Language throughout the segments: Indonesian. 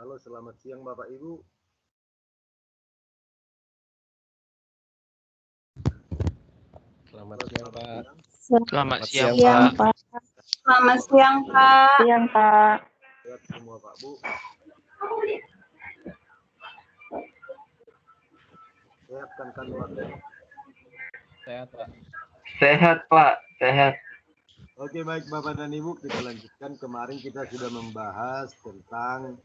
Halo, selamat siang Bapak Ibu. Selamat siang, Pak. Selamat siang, siang, Pak. Pak. Selamat siang, Pak. Siang, Pak. Sehat semua Pak Bu. Sehat kan Pak? Sehat, Pak. Sehat, Pak. Sehat. Oke, baik Bapak dan Ibu, kita lanjutkan. Kemarin kita sudah membahas tentang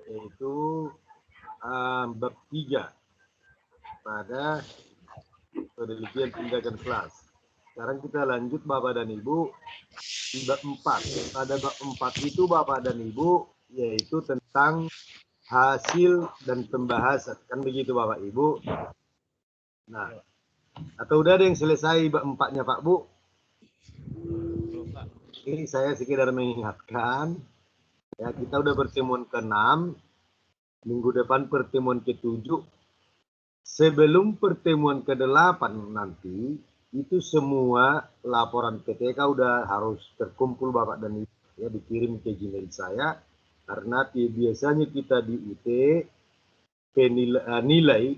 yaitu bab 3 pada penelitian tindakan kelas. Sekarang kita lanjut Bapak dan Ibu di bab 4. Pada bab 4 itu Bapak dan Ibu yaitu tentang hasil dan pembahasan. Kan begitu Bapak Ibu. Nah, atau udah ada yang selesai bab 4-nya Pak Bu? Belum, Pak. Ini saya sekedar mengingatkan, ya kita udah pertemuan ke-6, minggu depan pertemuan ke-7. Sebelum pertemuan ke-8 nanti, itu semua laporan PTK udah harus terkumpul Bapak dan Ibu, ya dikirim ke Gmail saya, karena biasanya kita di UT nilai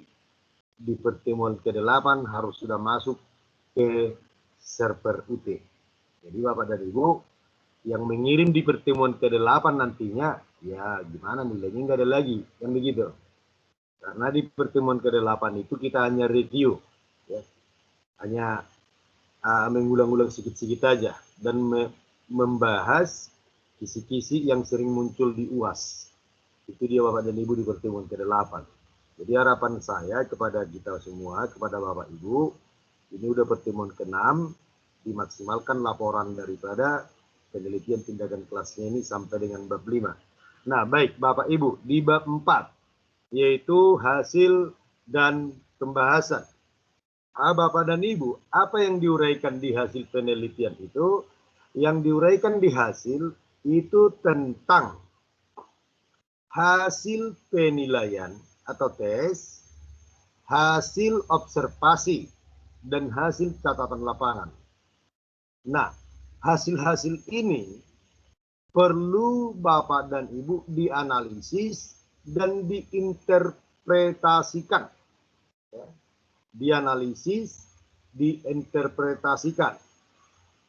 di pertemuan ke-8 harus sudah masuk ke server UT. Jadi Bapak dan Ibu yang mengirim di pertemuan ke-8 nantinya, ya gimana nilainya nggak ada lagi, kan begitu. Karena di pertemuan ke-8 itu kita hanya review, ya. Hanya mengulang-ulang sedikit-sedikit aja, dan membahas kisi-kisi yang sering muncul di UAS. Itu dia Bapak dan Ibu di pertemuan ke-8. Jadi harapan saya kepada kita semua, kepada Bapak Ibu, ini udah pertemuan ke-6, dimaksimalkan laporan daripada penelitian tindakan kelasnya ini sampai dengan bab 5. Nah, baik Bapak Ibu, di bab 4 yaitu hasil dan pembahasan. Bapak dan Ibu, apa yang diuraikan di hasil penelitian itu? Yang diuraikan di hasil itu tentang hasil penilaian atau tes, hasil observasi, dan hasil catatan lapangan. Nah, hasil-hasil ini perlu Bapak dan Ibu dianalisis dan diinterpretasikan. Ya. Dianalisis, diinterpretasikan.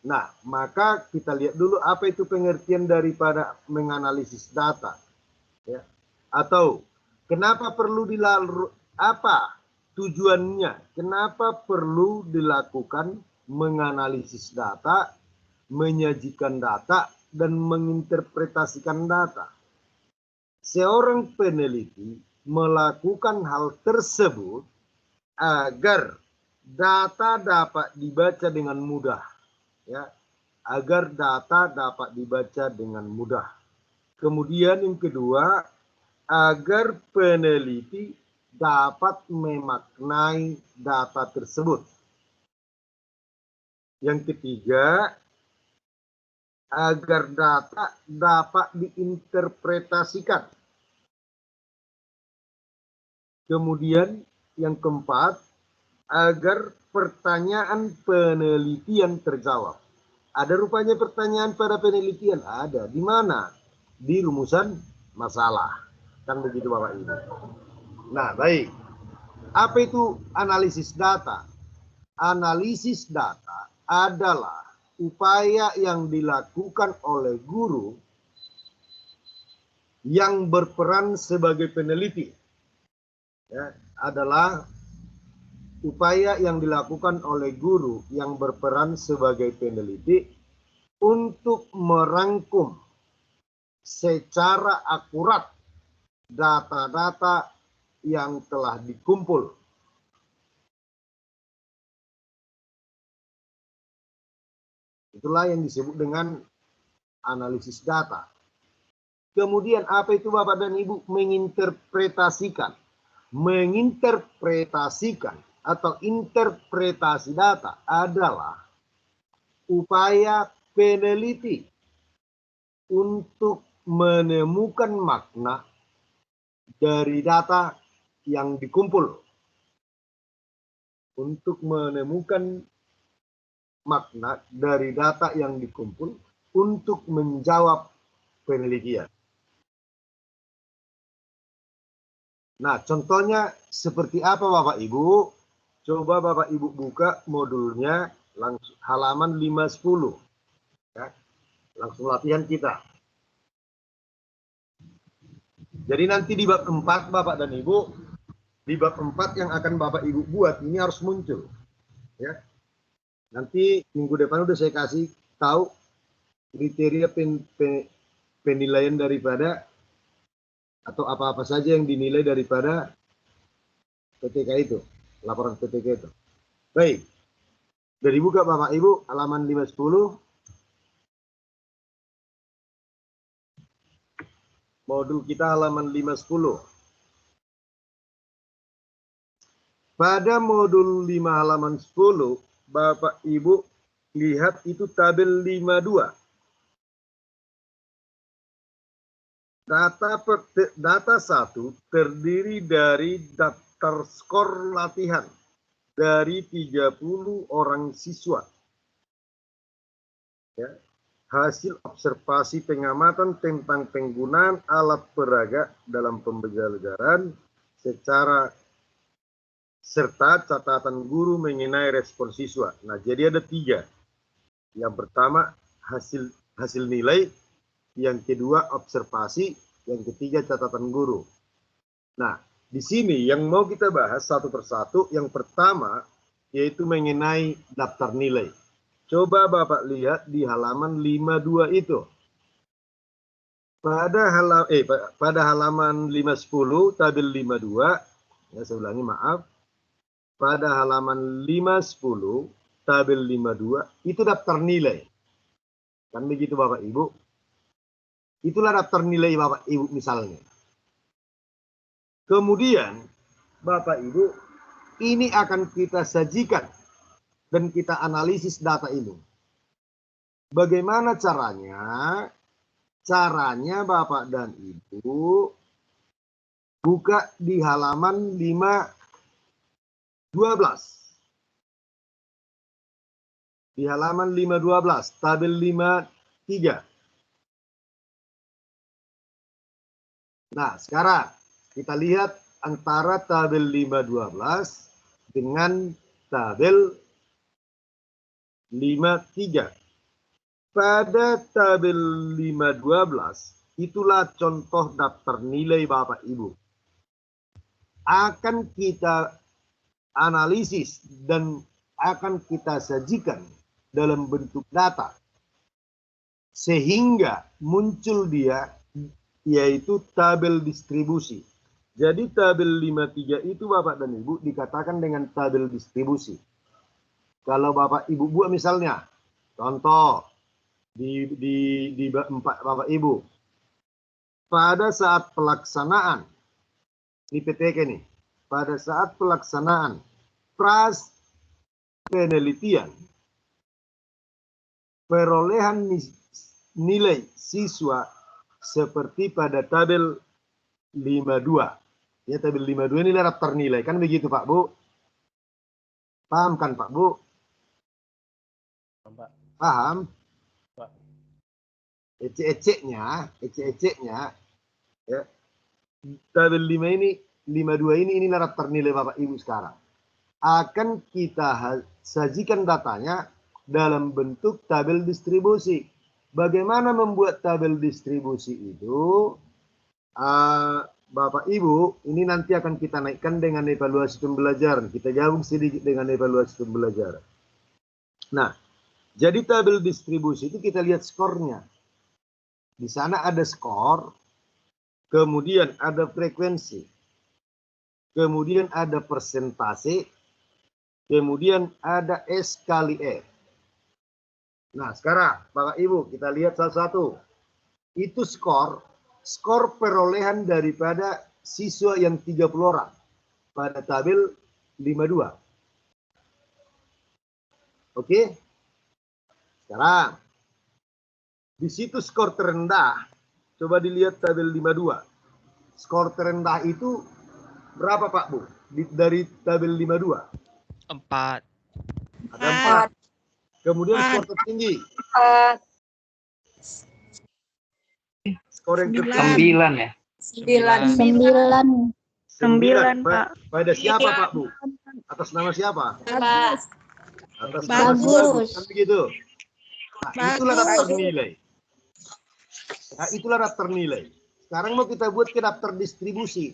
Nah, maka kita lihat dulu apa itu pengertian daripada menganalisis data. Ya. Atau kenapa perlu apa tujuannya? Kenapa perlu dilakukan menganalisis data, menyajikan data, dan menginterpretasikan data? Seorang peneliti melakukan hal tersebut agar data dapat dibaca dengan mudah, ya, agar data dapat dibaca dengan mudah. Kemudian yang kedua, agar peneliti dapat memaknai data tersebut. Yang ketiga, agar data dapat diinterpretasikan. Kemudian yang keempat, agar pertanyaan penelitian terjawab. Ada rupanya pertanyaan pada penelitian? Ada. Di mana? Di rumusan masalah. Kan begitu Bapak Ibu. Nah, baik. Apa itu analisis data? Analisis data adalah upaya yang dilakukan oleh guru yang berperan sebagai peneliti. Ya, adalah upaya yang dilakukan oleh guru yang berperan sebagai peneliti untuk merangkum secara akurat data-data yang telah dikumpul. Itulah yang disebut dengan analisis data. Kemudian apa itu Bapak dan Ibu? Menginterpretasikan. Menginterpretasikan atau interpretasi data adalah upaya peneliti untuk menemukan makna dari data yang dikumpul. Untuk menemukan makna dari data yang dikumpul untuk menjawab penelitian. Nah, contohnya seperti apa Bapak Ibu? Coba Bapak Ibu buka modulnya langsung halaman 510. Ya. Langsung latihan kita. Jadi nanti di bab 4 Bapak dan Ibu, di bab 4 yang akan Bapak Ibu buat ini harus muncul. Ya. Nanti minggu depan udah saya kasih tahu kriteria penilaian daripada atau apa-apa saja yang dinilai daripada PTK itu, laporan PTK itu. Baik, dari buka Bapak Ibu halaman 510, modul kita halaman 510. Pada modul 5 halaman 10, Bapak Ibu lihat itu tabel 52. Data 1 terdiri dari daftar skor latihan dari 30 orang siswa. Ya. Hasil observasi pengamatan tentang penggunaan alat peraga dalam pembelajaran secara serta catatan guru mengenai respon siswa. Nah, jadi ada 3. Yang pertama hasil nilai, yang kedua observasi, yang ketiga catatan guru. Nah, di sini yang mau kita bahas satu persatu, yang pertama yaitu mengenai daftar nilai. Coba Bapak lihat di halaman 52 itu. Pada halaman 510 tabel 52, ya saya ulangi maaf. Pada halaman 510 tabel 52 itu daftar nilai. Kan begitu Bapak Ibu? Itulah daftar nilai Bapak Ibu misalnya. Kemudian Bapak Ibu, ini akan kita sajikan dan kita analisis data ini. Bagaimana caranya? Caranya Bapak dan Ibu buka di halaman 512. Di halaman 512, tabel 53. Nah, sekarang kita lihat antara tabel 512 dengan tabel 53. Pada tabel 512, itulah contoh daftar nilai Bapak Ibu. Akan kita analisis dan akan kita sajikan dalam bentuk data. Sehingga muncul dia yaitu tabel distribusi. Jadi tabel 53 itu Bapak dan Ibu dikatakan dengan tabel distribusi. Kalau Bapak Ibu buat misalnya, contoh di 4 Bapak Ibu, pada saat pelaksanaan, ini PTK nih, pada saat pelaksanaan pras penelitian, perolehan nilai siswa seperti pada tabel 52. Ya, tabel 52 ini daftar nilai. Kan begitu Pak Bu? Paham kan Pak Bu? Pak. Paham? Pak. Ecek-eceknya, ya. Tabel 5 ini, 52 ini daftar nilai Bapak Ibu sekarang. Akan kita sajikan datanya dalam bentuk tabel distribusi. Bagaimana membuat tabel distribusi itu? Bapak Ibu, ini nanti akan kita naikkan dengan evaluasi pembelajaran. Kita gabung sedikit dengan evaluasi pembelajaran. Nah, jadi tabel distribusi itu kita lihat skornya. Di sana ada skor, kemudian ada frekuensi, kemudian ada persentase, kemudian ada S kali F. Nah, sekarang Bapak Ibu kita lihat satu-satu. Itu skor perolehan daripada siswa yang 30 orang pada tabel 52. Oke? Sekarang di situ skor terendah. Coba dilihat tabel 52. Skor terendah itu berapa Pak Bu? Dari tabel 52? 4. Ada 4. Kemudian skor tertinggi. Skor yang tertinggi. 9 ya. 9. 9, Pak. Pada siapa, Pak Bu? Atas nama siapa? Pak. Atas nama si Bagus. Kan begitu. Nah, itulah daftar nilai. Nah, itulah daftar nilai. Sekarang mau kita buat ke daftar distribusi.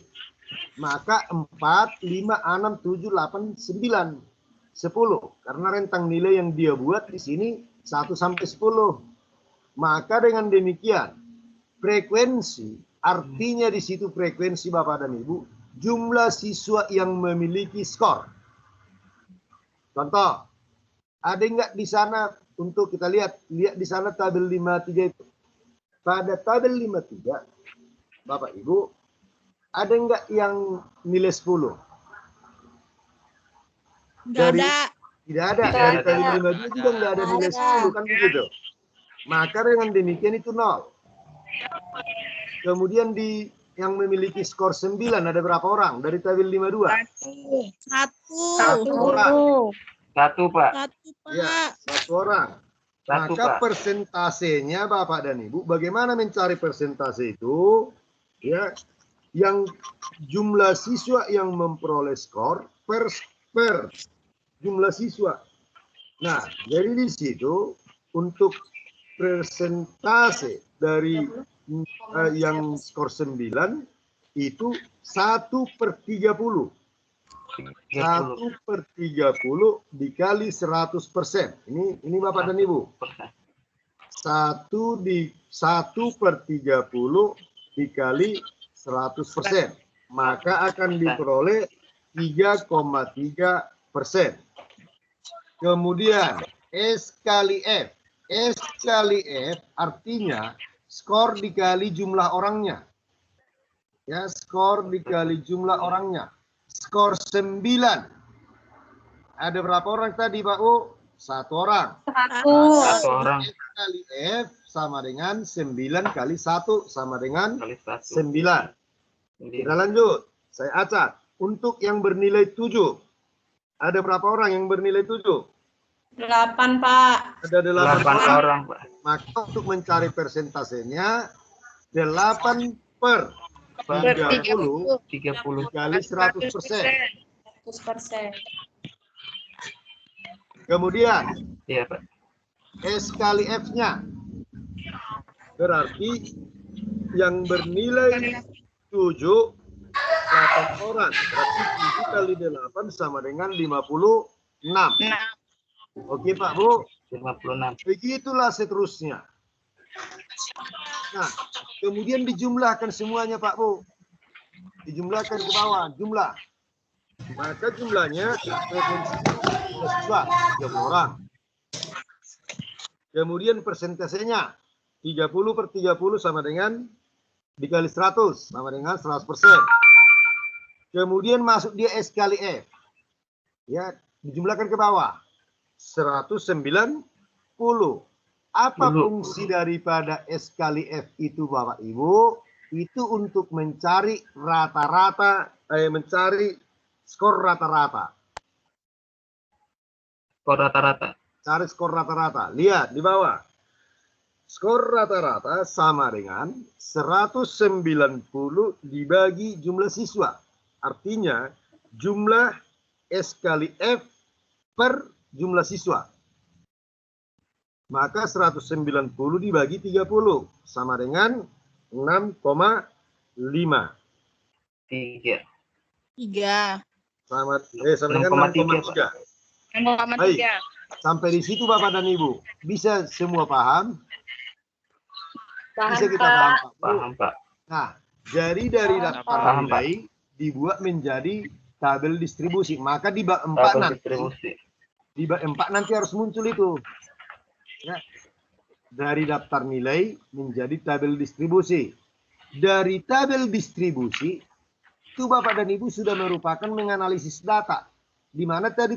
Maka 4, 5, 6, 7, 8, 9, 10. Karena rentang nilai yang dia buat di sini 1 sampai 10. Maka dengan demikian, frekuensi, artinya di situ frekuensi Bapak dan Ibu, jumlah siswa yang memiliki skor. Contoh, ada nggak di sana untuk kita lihat di sana tabel 53 itu. Pada tabel 53, Bapak Ibu, ada nggak yang nilai 10? Nggak ada. Tidak ada. Dari tabel 52 juga nggak ada nilai 10, kan begitu. Maka dengan demikian itu 0. Kemudian di yang memiliki skor 9 ada berapa orang? Dari tabel 52? Satu orang. Satu, Pak. Satu, Pak. Ya, 1 orang. Satu, Maka Pak. persentasenya Bapak dan Ibu, bagaimana mencari persentase itu? Ya, yang jumlah siswa yang memperoleh skor per jumlah siswa. Nah, jadi di situ untuk persentase dari yang skor 9 itu 1/30. 1/30 dikali 100%. Ini Bapak dan Ibu. 1/30 dikali 100%. Maka akan diperoleh 3,3%. Kemudian S kali F. S kali F artinya skor dikali jumlah orangnya. Ya, skor dikali jumlah orangnya. Skor 9. Ada berapa orang tadi, Pak U? 1 orang. Satu orang. S kali F sama dengan 9 kali 1 sama dengan Kali 1. 9. Kita lanjut. Saya acak. Untuk yang bernilai 7. Ada berapa orang yang bernilai 7? 8, Pak. Ada 8 orang. orang, Pak. Maka untuk mencari persentasenya 8 per 30 30. kali 100%. 100%. Kemudian Iya, Pak. S kali F-nya berarti yang bernilai 7 8 orang. Berarti 7 kali 8 sama dengan 56. Oke Pak Bu. 56. Begitulah seterusnya. Nah, kemudian dijumlahkan semuanya Pak Bu. Dijumlahkan ke bawah, jumlah. Maka jumlahnya siswa 30 orang. Kemudian persentasenya 30/30 sama dengan dikali 100 sama dengan 100%. Kemudian masuk dia S kali F. Ya, dijumlahkan ke bawah. 190. Apa fungsi daripada S kali F itu Bapak Ibu? Itu untuk mencari rata-rata, mencari skor rata-rata. Skor rata-rata. Cari skor rata-rata. Lihat di bawah. Skor rata-rata sama dengan 190 dibagi jumlah siswa. Artinya jumlah S kali F per jumlah siswa. Maka 190 dibagi 30 sama dengan 6,5. 3. 3. Sama dengan 6,3. 6,3. Baik. Sampai di situ Bapak dan Ibu. Bisa semua paham? Bisa kita paham, Pak. Paham, Pak. Nah, dari daftar Paham, Pak. nilai dibuat menjadi tabel distribusi. Maka di bab 4 Tabel nanti, distribusi. di bab 4 nanti harus muncul itu. Ya. Dari daftar nilai menjadi tabel distribusi. Dari tabel distribusi itu Bapak dan Ibu sudah merupakan menganalisis data. Di mana tadi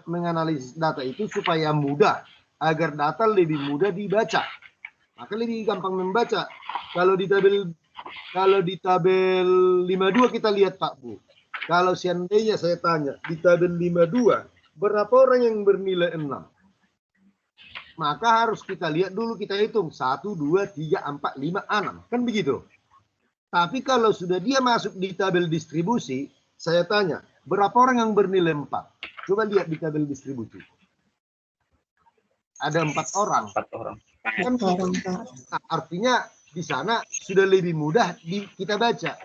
menganalisis data itu supaya mudah, agar data lebih mudah dibaca. Maka lebih gampang membaca. Kalau di tabel 52 kita lihat Pak Bu. Kalau seandainya saya tanya di tabel 52 berapa orang yang bernilai 6? Maka harus kita lihat dulu, kita hitung 1, 2, 3, 4, 5, 6. Kan begitu. Tapi kalau sudah dia masuk di tabel distribusi, saya tanya, berapa orang yang bernilai 4? Coba lihat di tabel distribusi. Ada 4 orang. 4 orang. Kan nah, artinya di sana sudah lebih mudah kita baca.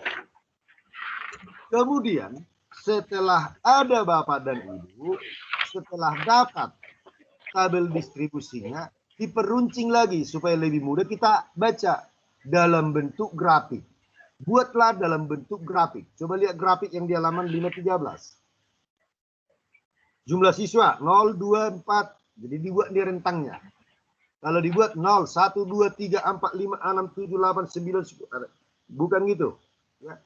Kemudian setelah ada Bapak dan Ibu, setelah dapat tabel distribusinya, diperuncing lagi supaya lebih mudah kita baca dalam bentuk grafik. Buatlah dalam bentuk grafik. Coba lihat grafik yang di halaman 513. Jumlah siswa 0, 2, 4. Jadi dibuat di rentangnya. Kalau dibuat 0, 1, 2, 3, 4, 5, 6, 7, 8, 9, 10. Bukan gitu. Ya.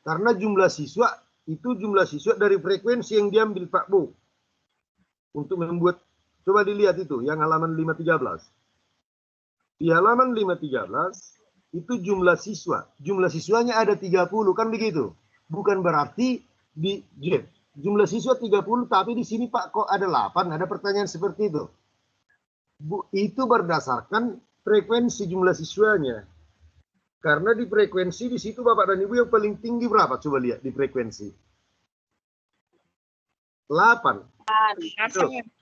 Karena jumlah siswa itu jumlah siswa dari frekuensi yang diambil Pak Bu. Untuk membuat, coba dilihat itu yang halaman 513. Di halaman 513 itu jumlah siswa. Jumlah siswanya ada 30 kan begitu. Bukan berarti di jumlah siswa 30 tapi di sini Pak kok ada 8, ada pertanyaan seperti itu. Bu, itu berdasarkan frekuensi jumlah siswanya. Karena di frekuensi di situ Bapak dan Ibu yang paling tinggi berapa? Coba lihat di frekuensi. 8.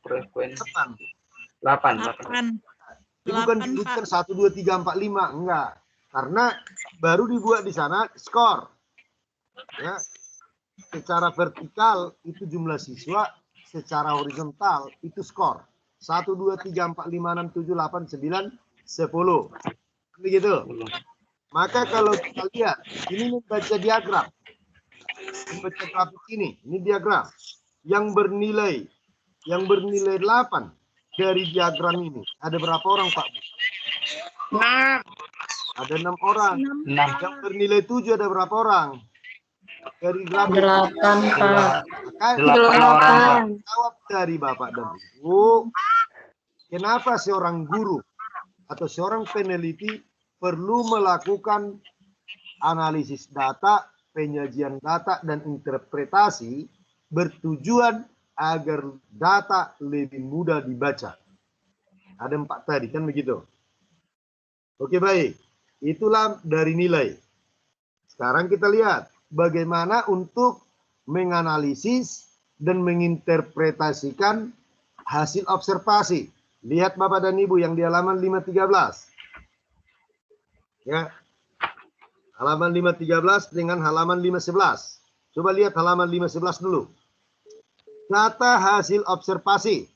Frekuensi 8. 8. Ini bukan diurutkan 1, 2, 3, 4, 5. Enggak. Karena baru dibuat di sana skor. Ya. Secara vertikal itu jumlah siswa, secara horizontal itu skor. 1, 2, 3, 4, 5, 6, 7, 8, 9, 10. Begitu. Maka kalau kita lihat, ini membaca diagram. Membaca grafik ini diagram. Yang bernilai 8 dari diagram ini. Ada berapa orang Pak? 6. Ada 6 orang. 6. Yang bernilai 7 ada berapa orang? Dari grafik 8, Pak. maka 8 orang. jawab dari Bapak dan Ibu, kenapa seorang guru atau seorang peneliti perlu melakukan analisis data, penyajian data, dan interpretasi bertujuan agar data lebih mudah dibaca. Ada 4 tadi, kan begitu? Oke, baik. Itulah dari nilai. Sekarang kita lihat bagaimana untuk menganalisis dan menginterpretasikan hasil observasi. Lihat Bapak dan Ibu yang di halaman 513. Ya. Halaman 513 dengan halaman 511. Coba lihat halaman 511 dulu. Data hasil observasi.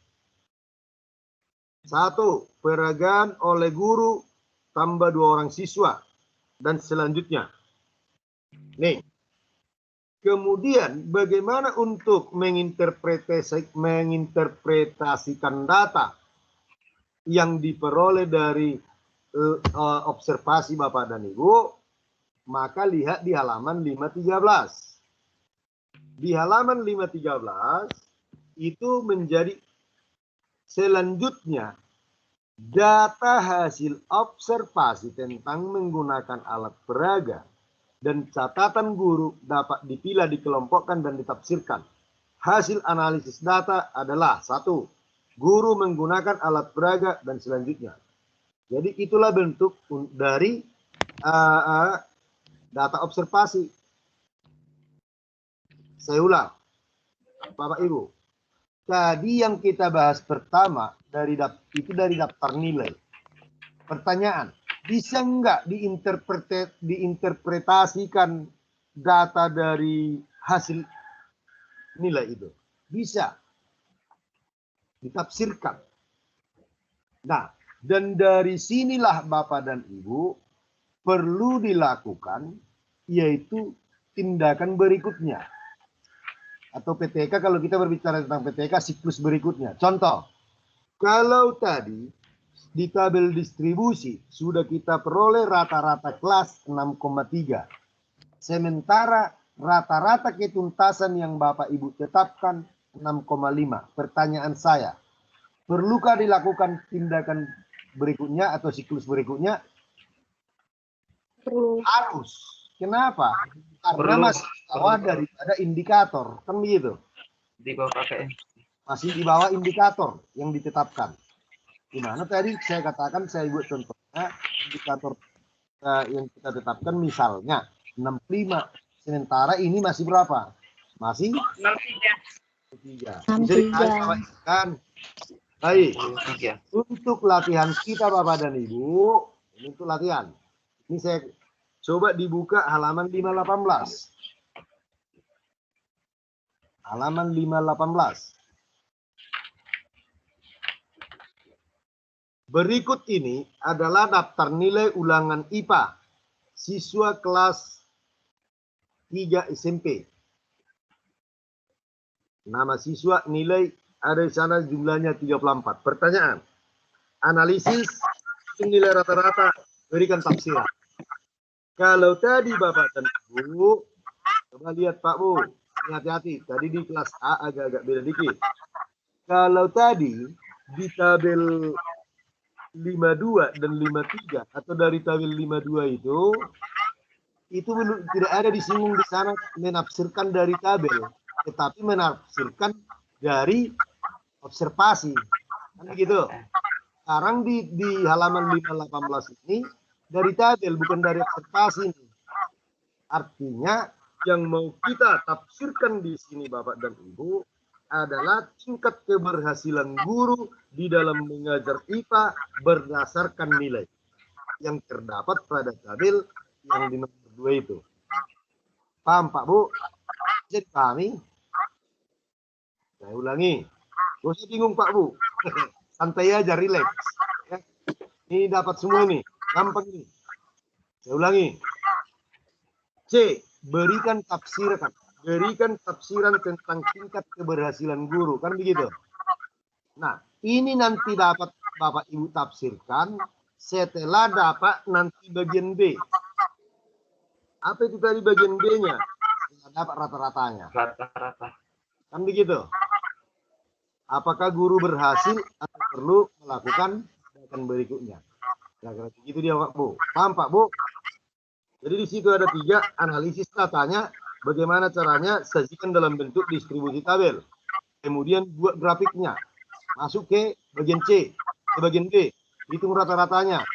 1. Peragaan oleh guru tambah 2 orang siswa. Dan selanjutnya. Nih. Kemudian bagaimana untuk menginterpretasikan data yang diperoleh dari observasi Bapak dan Ibu, maka lihat di halaman 513. Di halaman 513 itu menjadi selanjutnya data hasil observasi tentang menggunakan alat peraga dan catatan guru dapat dipilah, dikelompokkan, dan ditafsirkan. Hasil analisis data adalah 1. Guru menggunakan alat peraga dan selanjutnya. Jadi itulah bentuk dari data observasi. Saya ulang, Bapak Ibu. Tadi yang kita bahas pertama dari daftar nilai. Pertanyaan, bisa nggak diinterpretasikan data dari hasil nilai itu? Bisa. Ditafsirkan. Nah, dan dari sinilah Bapak dan Ibu perlu dilakukan, yaitu tindakan berikutnya. Atau PTK, kalau kita berbicara tentang PTK, siklus berikutnya. Contoh, kalau tadi di tabel distribusi sudah kita peroleh rata-rata kelas 6,3. Sementara rata-rata ketuntasan yang Bapak Ibu tetapkan 6,5. Pertanyaan saya, perlukah dilakukan tindakan berikutnya atau siklus berikutnya? Perlu. Harus. Kenapa? Karena masih di bawah daripada indikator. Kan begitu? Di bawah KPM. Masih di bawah indikator yang ditetapkan. Di mana tadi saya katakan, saya buat contohnya indikator yang kita tetapkan, misalnya 65. Sementara ini masih berapa? Masih 63. 3. Bisa dikali kan? Baik. 3. Untuk latihan kita Bapak dan Ibu, ini untuk latihan. Ini saya coba dibuka halaman 518. Halaman 518. Berikut ini adalah daftar nilai ulangan IPA siswa kelas 3 SMP. Nama siswa nilai ada di sana jumlahnya 34. Pertanyaan. Analisis nilai rata-rata, berikan tafsiran. Kalau tadi Bapak dan Ibu, coba lihat Pak Bu, hati-hati. Tadi di kelas A agak-agak beda dikit. Kalau tadi di tabel 52 dan 53 atau dari tabel 52 itu belum tidak ada disinggung di sana menafsirkan dari tabel, tetapi menafsirkan dari observasi. Kan begitu. Sekarang di halaman 518 ini dari tabel bukan dari observasi ini. Artinya yang mau kita tafsirkan di sini Bapak dan Ibu adalah tingkat keberhasilan guru di dalam mengajar IPA berdasarkan nilai yang terdapat pada tabel yang di nomor 2 itu. Paham Pak Bu? Bisa dipahami? Saya ulangi. Gak usah bingung Pak Bu. Santai aja, relax. Ya. Ini dapat semua nih. Gampang nih. Saya ulangi. C. Berikan tafsiran. Berikan tafsiran tentang tingkat keberhasilan guru. Kan begitu? Nah, ini nanti dapat Bapak Ibu tafsirkan setelah dapat nanti bagian B. Apa itu tadi bagian B-nya? Dapat rata-ratanya. Rata-rata. Kan begitu? Apakah guru berhasil atau perlu melakukan tindakan berikutnya? Kira-kira begitu dia Pak Bu. Paham Pak Bu? Jadi di situ ada 3 analisis datanya. Bagaimana caranya sajikan dalam bentuk distribusi tabel. Kemudian buat grafiknya. Masuk ke bagian C, ke bagian B. Hitung rata-ratanya.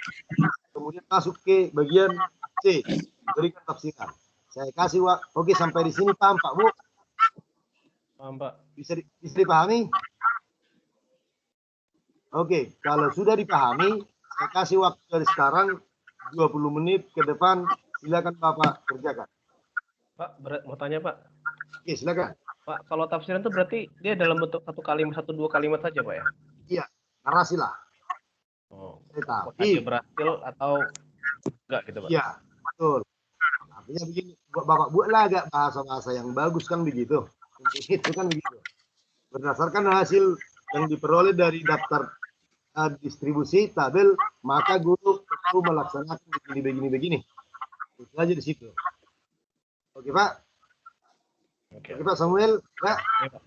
Kemudian masuk ke bagian C. Berikan tafsiran. Saya kasih oke sampai di sini paham Pak Bu? Paham Pak. Bisa dipahami? Oke, kalau sudah dipahami, saya kasih waktu dari sekarang 20 menit ke depan. Silakan Bapak kerjakan. Pak, mau tanya Pak. Oke, silakan. Pak, kalau tafsiran itu berarti dia dalam bentuk 1-2 kalimat saja Pak ya? Iya, narasi lah. Oh, Tetapi dia berhasil atau enggak gitu Pak? Iya, betul. Artinya begini, Bapak buatlah agak bahasa-bahasa yang bagus kan begitu. Itu kan begitu. Berdasarkan hasil yang diperoleh dari daftar distribusi tabel, maka guru perlu melaksanakan begini. Itu aja di situ. Oke Pak. Oke Pak Samuel. Pak. Ya, Pak.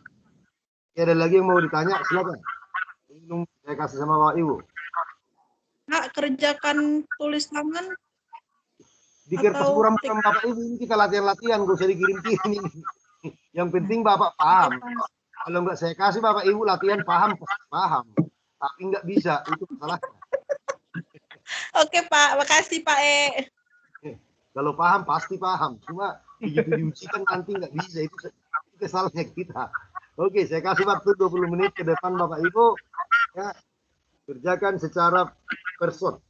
Ada lagi yang mau ditanya? Silakan. Belum saya kasih sama Bapak Ibu. Nak kerjakan tulis tangan Di kertas atau muram-muram Bapak Ibu ini kita latihan-latihan, gak usah dikirim-kirim ini. Yang penting Bapak paham. Kalau nggak saya kasih Bapak Ibu latihan paham, paham. Tapi nggak bisa, itu masalahnya. Oke Pak, makasih Pak E. Kalau paham pasti paham. Cuma begitu diujikan nanti nggak bisa, itu kesalahannya kita. Oke, saya kasih waktu 20 menit ke depan Bapak Ibu. Ya, kerjakan secara person.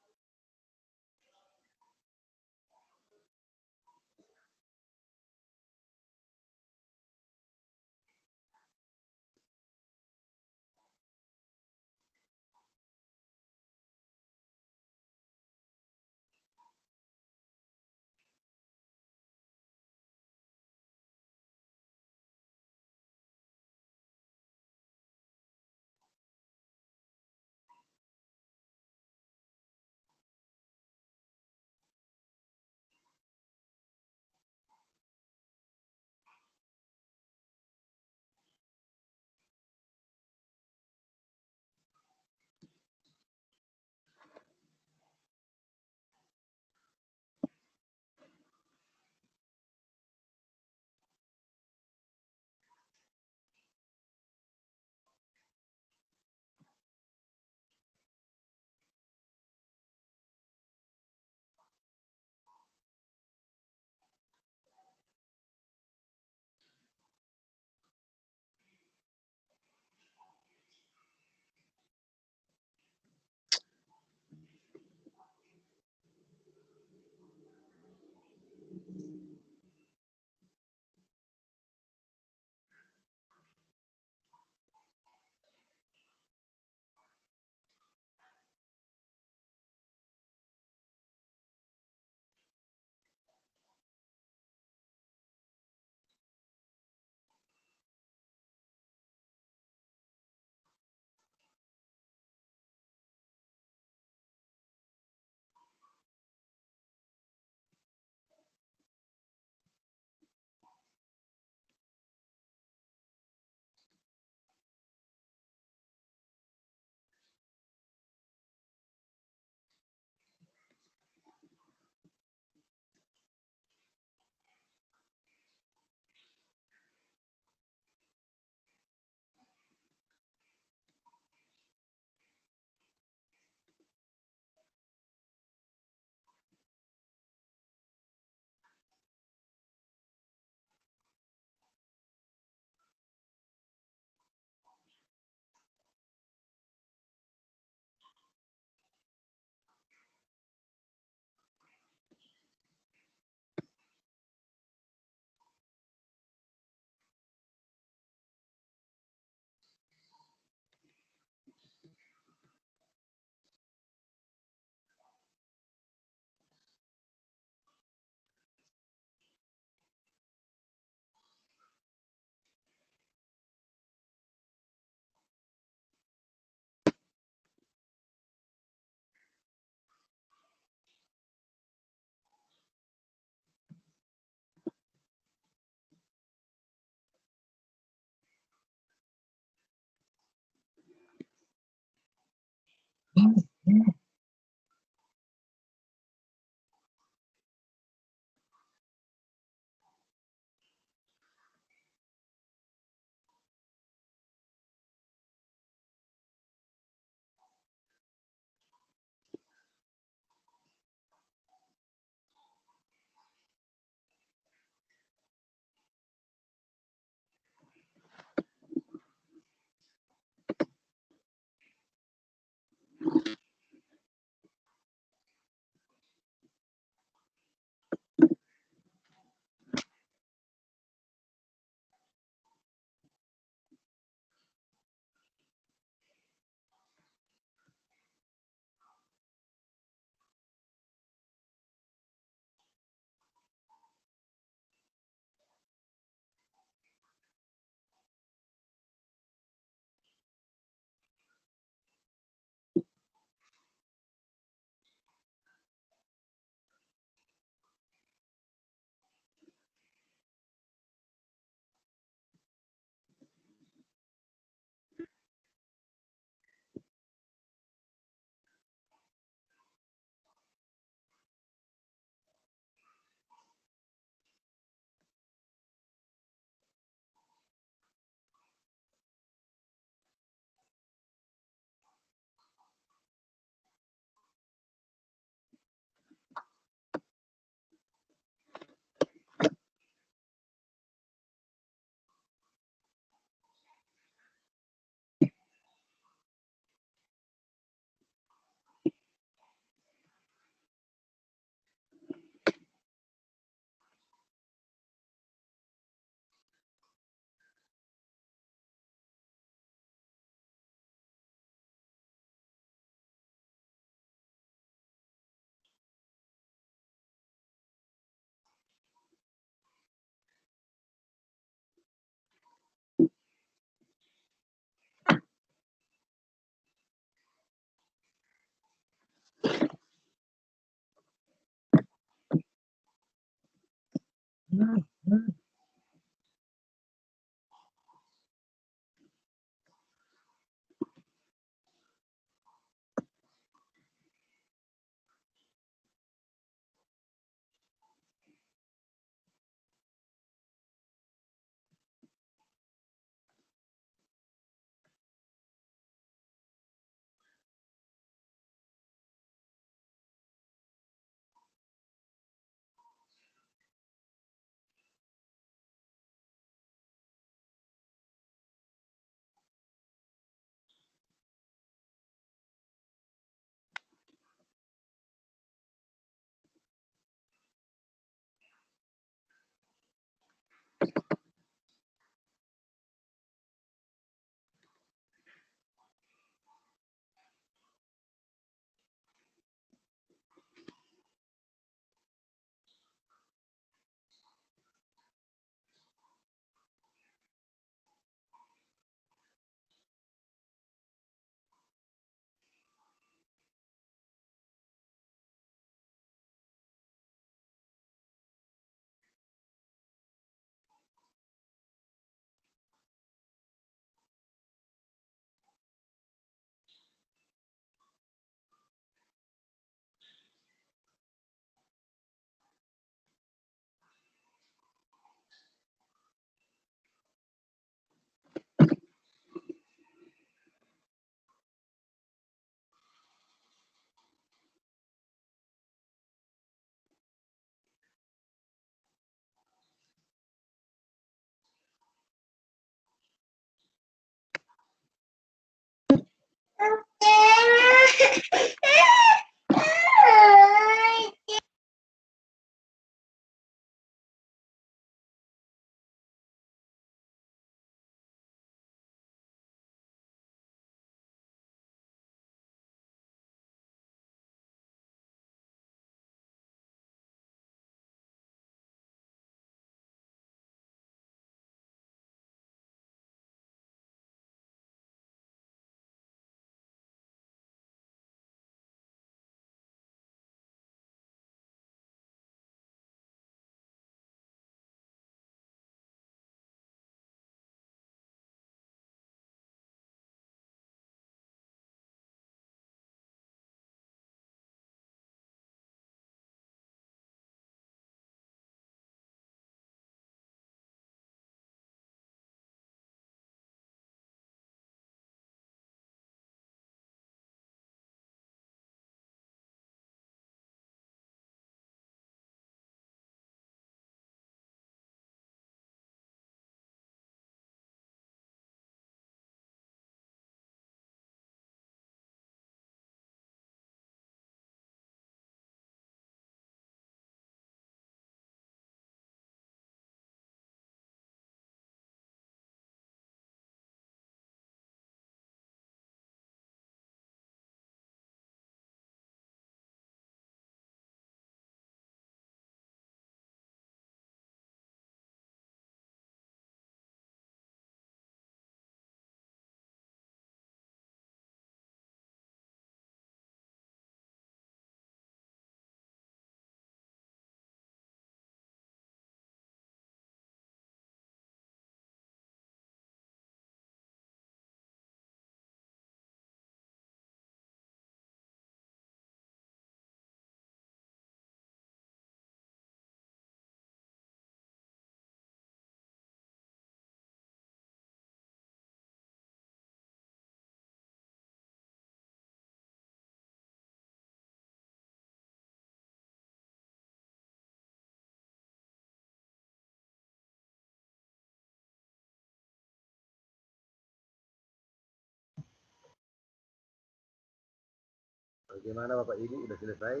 Bagaimana Bapak Ibu, udah selesai?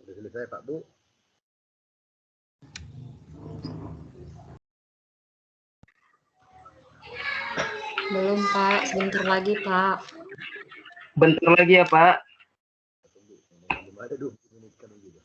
Udah selesai Pak Bu? Belum, Pak. Sebentar lagi, Pak. Bentar lagi ya, Pak. Belum ada 20 menit kan gitu.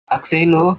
Akselo.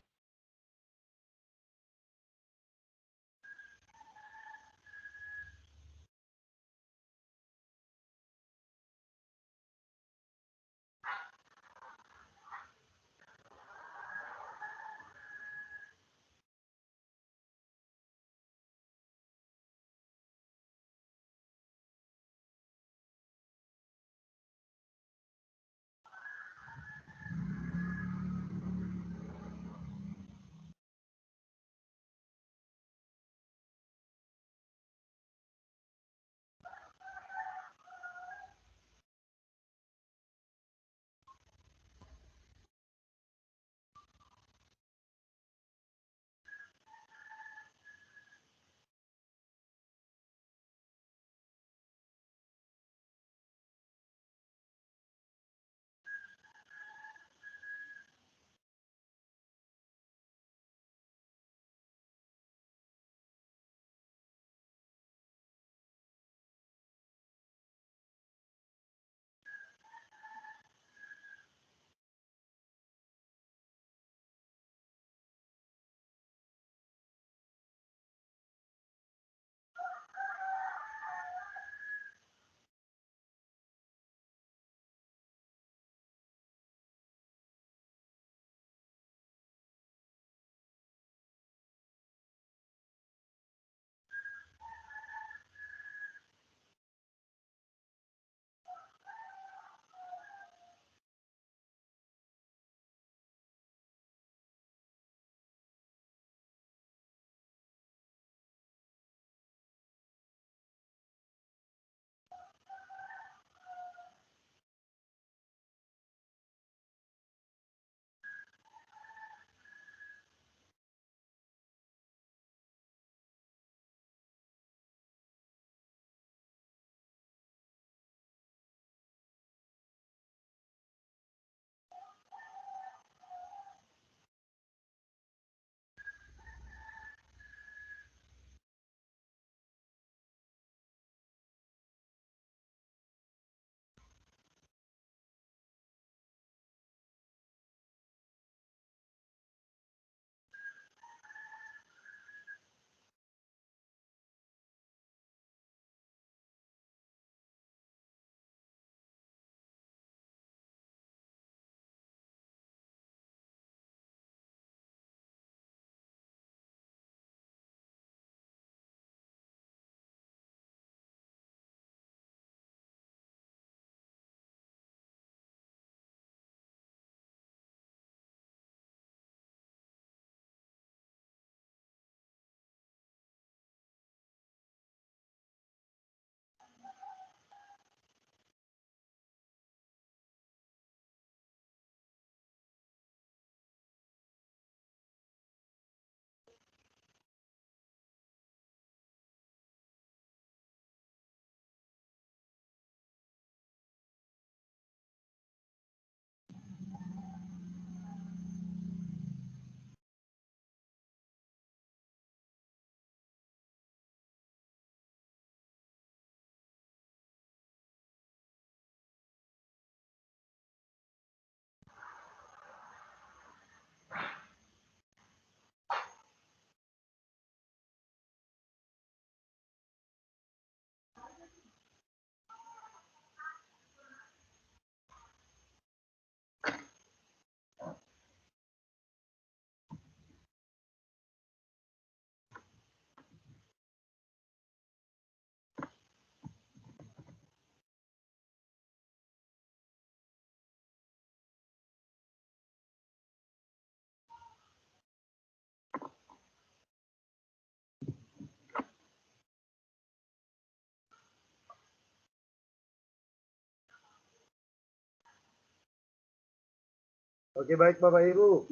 Oke, baik Bapak Ibu.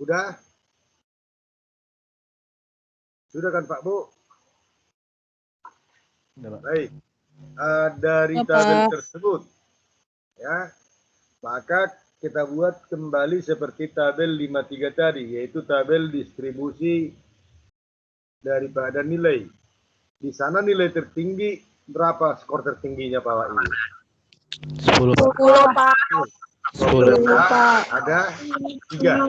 Udah? Sudah kan Pak Bu? Baik. Dari tabel tersebut, ya, maka kita buat kembali seperti tabel 53 tadi, yaitu tabel distribusi daripada nilai. Di sana nilai tertinggi berapa skor tertingginya Pak Ibu? 10. 10, Pak. 10, Pak. Ada 3.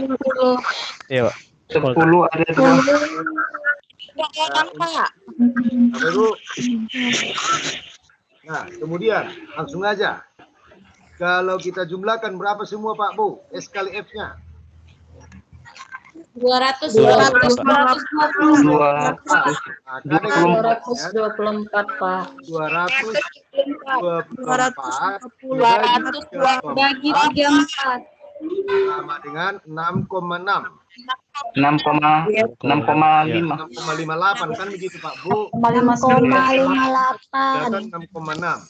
Iya, Pak. 10 ada 2. Kan, Pak. Bapak Ibu. Nah, kemudian langsung aja. Kalau kita jumlahkan berapa semua Pak Bu? S kali F-nya? 200, 200. 224, Pak. 224 Bagi 34. sama dengan 6,6. 6,5. 6,58 kan begitu Pak Bu? 6,58. Dan 6,6.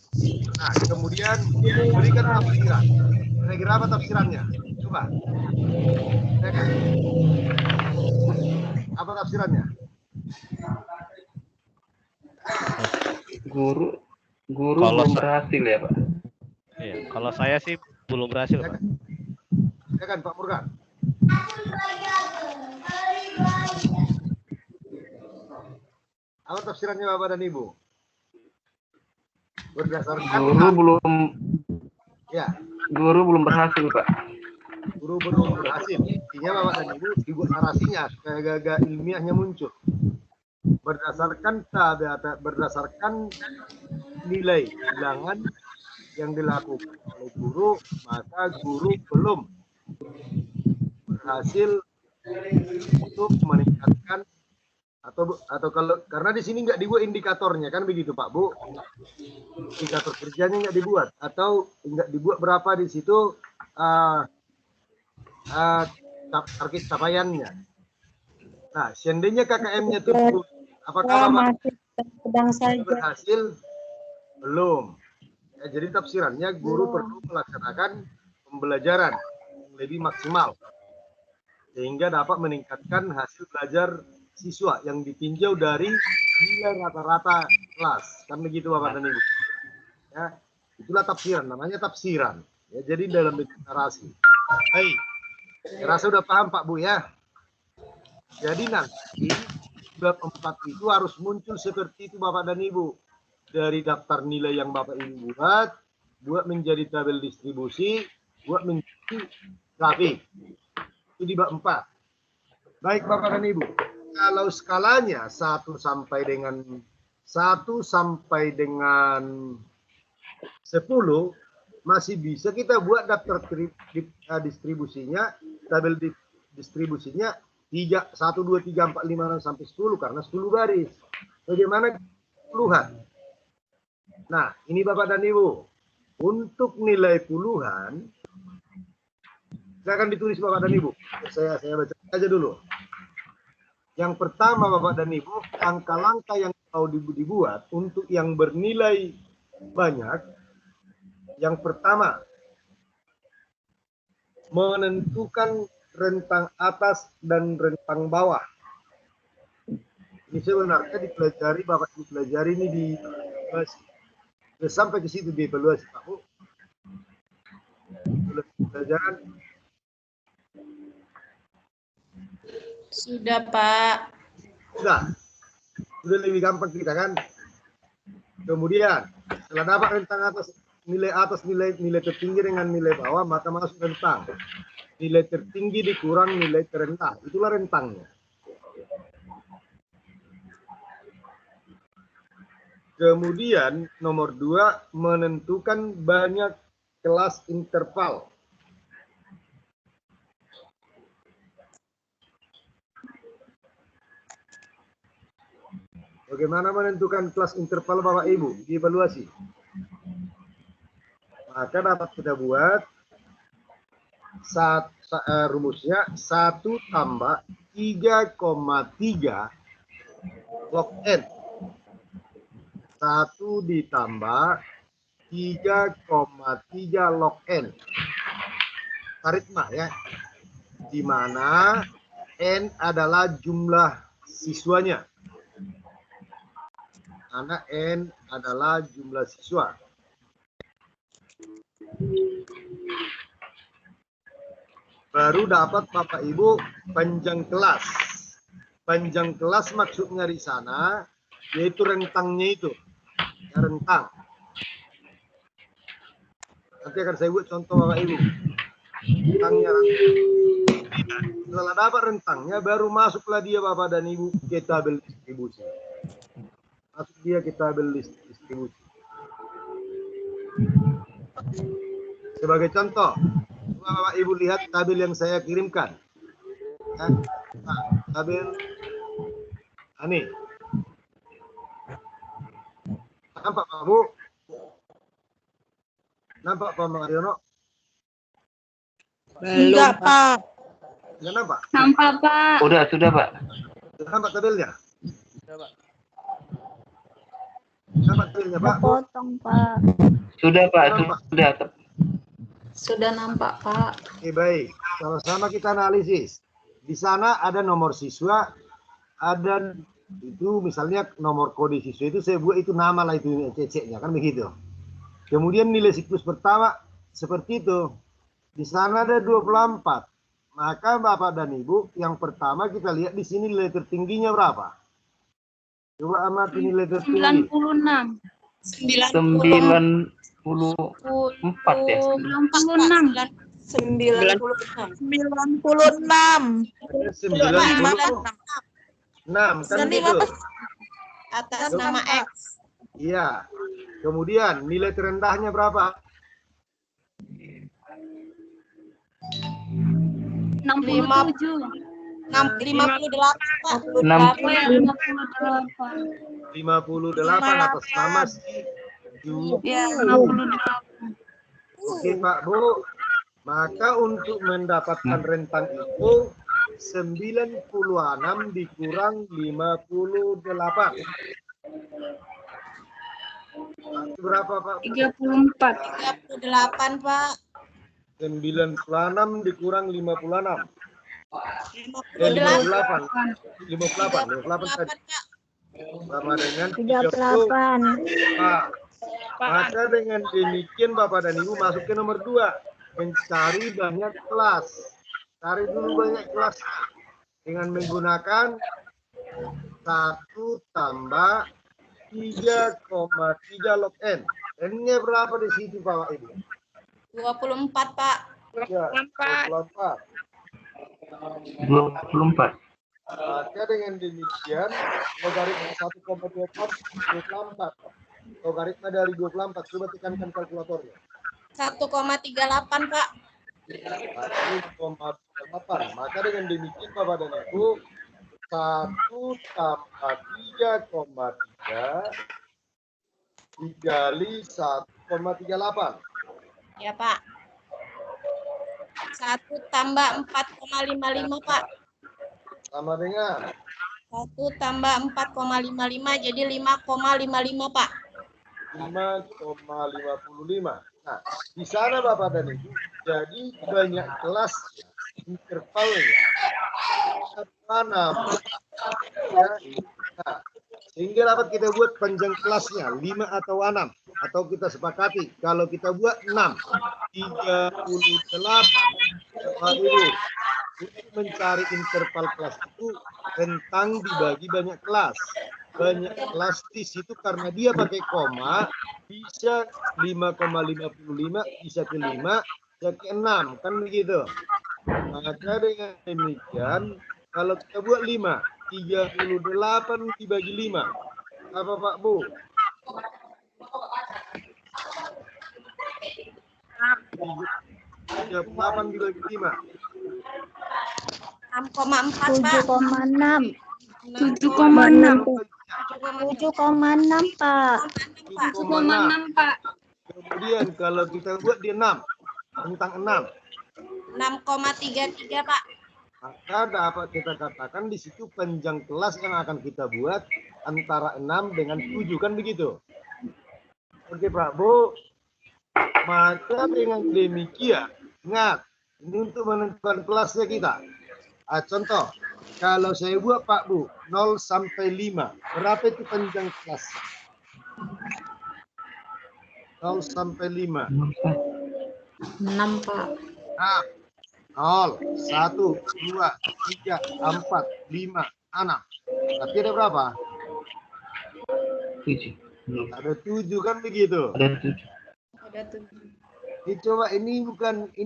Nah, kemudian berikan tafsiran. Kira-kira apa tafsirannya? Coba. Ya kan? Apa tafsirannya? Guru Kalau belum berhasil ya, Pak. Iya, kalau saya sih belum berhasil, Ya Pak. kan, ya kan Pak Murgan? Apa tafsirannya Bapak dan Ibu? Berdasarkan Guru belum berhasil, Pak. Guru belum berhasil. Intinya Bapak dan Ibu dibuat narasinya supaya agak ilmiahnya muncul. Berdasarkan nilai bilangan yang dilakukan oleh guru, maka guru belum berhasil untuk meningkatkan atau kalau karena di sini nggak dibuat indikatornya kan begitu Pak Bu, indikator kerjanya nggak dibuat atau nggak dibuat berapa di situ target capaiannya. Nah, seandainya KKM-nya turun, apakah Bapak berhasil? Belum. Ya, jadi tafsirannya guru perlu melaksanakan pembelajaran yang lebih maksimal sehingga dapat meningkatkan hasil belajar siswa yang ditinjau dari nilai rata-rata kelas. Kan begitu Bapak dan Ibu. Ya, itulah tafsiran, namanya tafsiran. Ya, jadi dalam bentuk narasi. Baik. Saya rasa sudah paham Pak Bu ya. Jadi nanti bab 4 itu harus muncul seperti itu Bapak dan Ibu. Dari daftar nilai yang Bapak Ibu buat menjadi tabel distribusi, buat menjadi grafik. Itu di bab 4. Baik Bapak dan Ibu. Kalau skalanya 1 sampai dengan 10 masih bisa kita buat daftar distribusinya, tabel distribusinya 1, 2, 3, 4, 5, 6 sampai 10 karena 10 baris. Bagaimana puluhan? Nah, ini Bapak dan Ibu. Untuk nilai puluhan saya akan ditulis Bapak dan Ibu. Saya baca aja dulu. Yang pertama Bapak dan Ibu, langkah-langkah yang mau dibuat untuk yang bernilai banyak. Yang pertama, menentukan rentang atas dan rentang bawah. Ini sebenarnya dipelajari, Bapak Ibu pelajari ini di sampai ke situ di evaluasi Pak Bu. Pelajaran Sudah, Pak. sudah lebih gampang kita kan. Kemudian setelah dapat rentang atas, nilai tertinggi dengan nilai bawah, maka masuk rentang. Nilai tertinggi dikurang nilai terendah, itulah rentangnya. Kemudian nomor 2, menentukan banyak kelas interval. Bagaimana menentukan kelas interval Bapak Ibu? Dievaluasi. Maka dapat kita buat rumusnya 1 tambah 3,3 log N. 1 ditambah 3,3 log N. logaritma ya, di mana N adalah jumlah siswanya. Karena N adalah jumlah siswa. Baru dapat Bapak Ibu panjang kelas. Panjang kelas maksudnya di sana yaitu rentangnya itu. Ya, rentang. Nanti akan saya buat contoh Bapak Ibu. Rentangnya. Setelah dapat rentangnya baru masuklah dia Bapak dan Ibu ke tabel distribusi. Masuk dia ke tabel distribusi. Sebagai contoh, Bapak Ibu lihat tabel yang saya kirimkan. Ya, nah, tabel ini. Nampak Pak Bu? Nampak Pak Mariono? Enggak, Pak. Enggak nampak? Nampak, Pak. Sudah Pak. Sudah nampak tabelnya? Nampak tabelnya Pak? Potong, Pak. Sudah Pak, Nampak. sudah. Sudah nampak, Pak. Oke, baik. Sama-sama kita analisis. Di sana ada nomor siswa, ada itu misalnya nomor kode siswa itu saya buat itu nama lah itu CC-nya kan begitu. Kemudian nilai siklus pertama seperti itu. Di sana ada 24. Maka Bapak dan Ibu yang pertama kita lihat di sini nilai tertingginya berapa? Coba amati nilai tertinggi. 96. 94 ya. 96. 96. 96 kan gitu. Atas nama X. Iya. Kemudian nilai terendahnya berapa? 67. 58, Pak. 58 atas nama si Ju. Ya, 58. Oke Pak Bu. Maka untuk mendapatkan rentang itu 96 dikurang 58. Berapa Pak? 34. 38, Pak. 96 dikurang 56. 58. 58 tadi. Pak. Sama dengan 38. Pak. Maka dengan demikian Bapak dan Ibu masuk ke nomor 2. Mencari banyak kelas. Cari dulu banyak kelas. Dengan menggunakan 1 tambah 3,3 log N. N-nya berapa di situ Bapak Ibu? 24, Pak. Ya, 24. 24. Maka dengan demikian logaritma 1,24. Logaritma dari 24. Coba tekankan kalkulatornya. 1,38, Pak. 1,38. Maka dengan demikian Bapak dan Ibu 1 tambah 3,3 dikali 1,38. Ya, Pak. 1 tambah 4,55, Pak. Sama dengan 1 tambah 4,55 jadi 5,55, Pak. 5,55. Nah, di sana Bapak dan Ibu, jadi banyak kelas intervalnya mana? Ya, nah, sehingga dapat kita buat panjang kelasnya 5 atau 6 atau kita sepakati kalau kita buat 6 38 Bapak Ibu untuk mencari interval kelas itu rentang dibagi banyak kelas. Banyak kelas di situ karena dia pakai koma bisa 5,55 bisa ke 5 bisa ke 6 kan begitu. Maka dengan demikian kalau kita buat 5 38 dibagi 5 apa Pak Bu? 38 dibagi 5 6,4, Pak. 7,6. 7,6, Pak. 7,6, Pak. Kemudian kalau kita buat dia 6 tentang 6 6,33, Pak. maka dapat kita katakan di situ panjang kelas yang akan kita buat antara 6 dengan 7 kan begitu. Oke Pak Bu. Maka dengan demikian ingat Ini untuk menentukan kelasnya kita. Contoh, kalau saya buat Pak Bu, 0 sampai 5. Berapa itu panjang kelas? 0 sampai 5. 6, Pak. Nah, 0, 1, 2, 3, 4, 5, 6. Tapi ada berapa? 7. Ada 7 kan begitu? Ada 7. Ada 7. Ini coba ini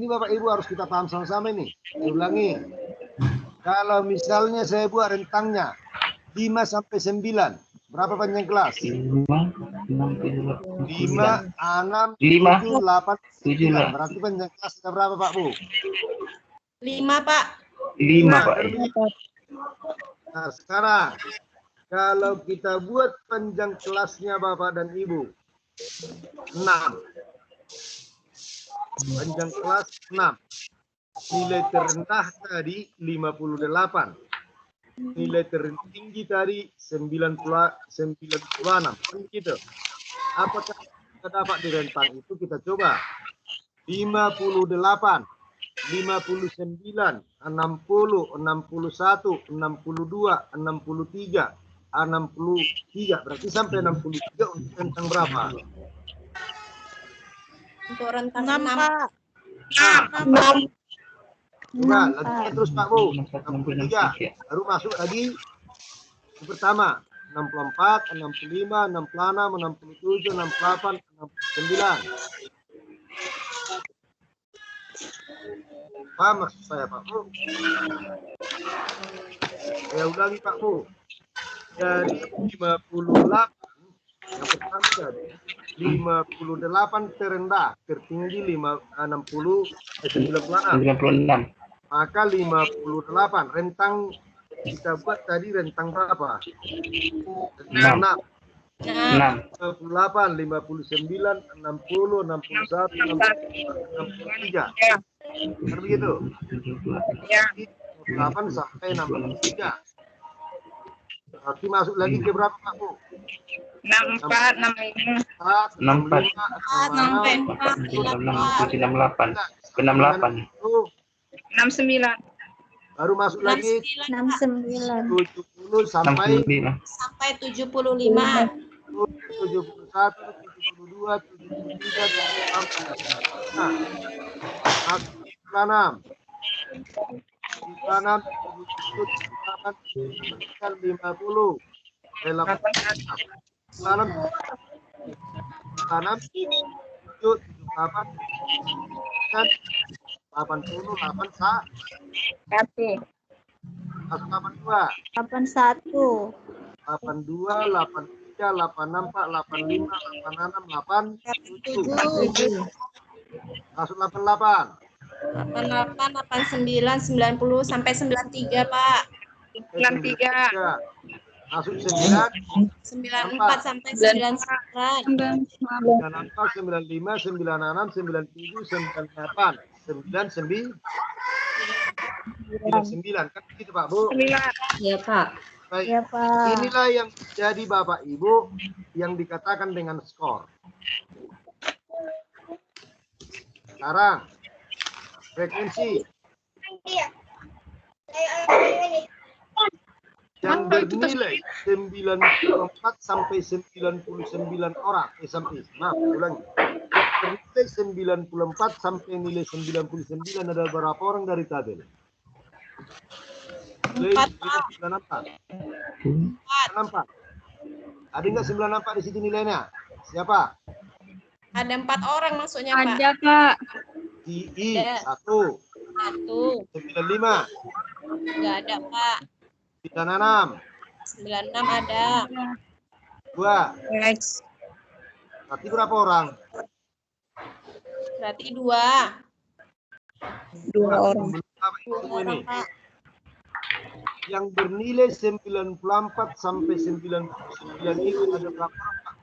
Bapak Ibu harus kita paham sama-sama ini. Saya ulangi. Kalau misalnya saya buat rentangnya 5 sampai 9, berapa panjang kelas? 5, 6, 7, 5, 6, 5, 7, 8, 7 lah. 9. Berarti panjang kelas ada berapa Pak Bu? 5, Pak. 5, Pak. Nah, sekarang kalau kita buat panjang kelasnya Bapak dan Ibu 6. Panjang kelas 6. Nilai terendah tadi 58. Nilai tertinggi tadi 96. Gitu. Apakah kita dapat di rentang itu? Kita coba. 58, 59, 60, 61, 62, 63, 63. Berarti sampai 63 untuk rentang berapa? Untuk rentang 6, 6. Pak. Coba lagi terus Pak Bu. 63. Baru masuk lagi yang pertama. 64, 65, 66, 67, 68, 69. Paham maksud saya Pak Bu? Saya ulangi Pak Bu. Dari 58 yang pertama tadi 58 terendah, tertinggi 96. 96. Maka 58 rentang kita buat tadi rentang berapa? 6. 58, 59, 60, 61, 63. Benar begitu? 58 sampai 63. Berarti masuk lagi ke berapa Pak Bu? 64, 65. 64, 68. 69. baru masuk lagi 69. 70 sampai 75. 71, 72, 73, 74. Nah, masuk 96. 96, 77, 50. 82, 83, 84, 85, 86, 87. Masuk 88. 88, 89, 90 sampai 93, Pak. 93. Masuk 9. 94 sampai 99. 94, 95, 96, 97, 98. 99 kan gitu Pak Bu. 9. Iya, Pak. Baik. Ya, Pak. Inilah yang jadi Bapak Ibu yang dikatakan dengan skor. Sekarang frekuensi yang bernilai 94 sampai 99 orang. Maaf, ulangi. Bernilai 94 sampai nilai 99 ada berapa orang dari tabel? Nilai 94. 94. Ada nggak 94 di situ nilainya? Siapa? Ada 4 orang maksudnya, Pak. Ada, Pak. II Ada. 1 1. 95 Enggak ada, Pak. 96 96 ada. 2. Next. Berarti berapa orang? Berarti 2. 2 orang. Ini. Yang bernilai 94 sampai 99 itu ada berapa orang, Pak?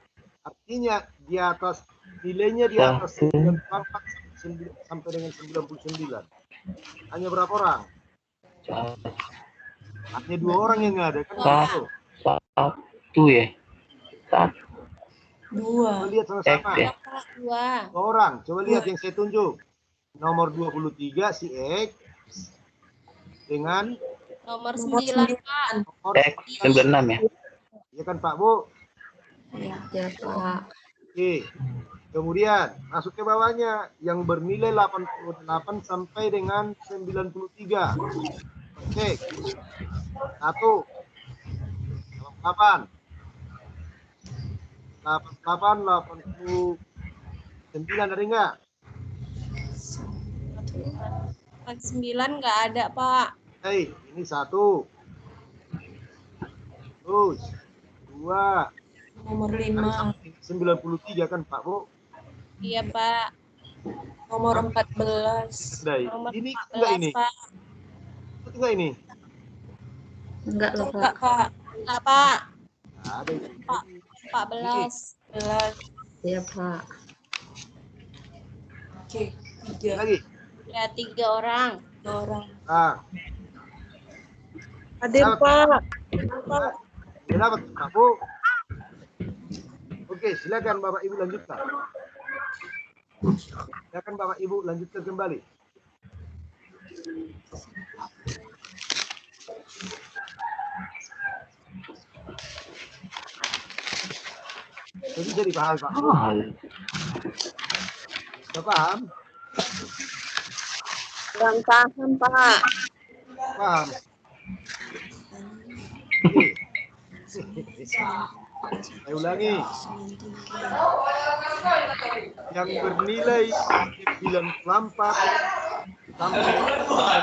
Artinya di atas nilainya di atas 94 sampai dengan 99. Hanya berapa orang? Hanya 2 orang yang ada kan? Satu ya. Satu. 2. Coba lihat sama-sama. Ya. 2. 2 orang. Coba lihat yang saya tunjuk. nomor 23 si X dengan Nomor 9, Pak. nomor X 96 ya. ya kan Pak Bu? Ya, Pak. Oke. Kemudian masuk ke bawahnya yang bernilai 88 sampai dengan 93. Oke. 1 88 89 ada enggak? 9 nggak ada, Pak. Hei, ini 1. Terus 2 Nomor kan 5. 93 kan Pak Bu? Iya, Pak. Nomor 14. Dai. Nomor Ini 14, enggak ini? Pak. Itu enggak ini? Enggak loh, Enggak, Pak. Pak. Enggak, Pak. Ada ini. Pak. 14. 11. Iya, Pak. Oke, 3. Lagi. Ya, 3 orang. 2 orang. Ah, Hadir, dapat. Pak. Ya, dapat Pak Bu. Oke, silakan Bapak Ibu lanjutkan. Silakan Bapak Ibu lanjutkan kembali. Jadi paham Pak Bu? Sudah paham? Kurang paham, Pak. Paham. Oke. Saya ulangi. Yang bernilai 94 sampai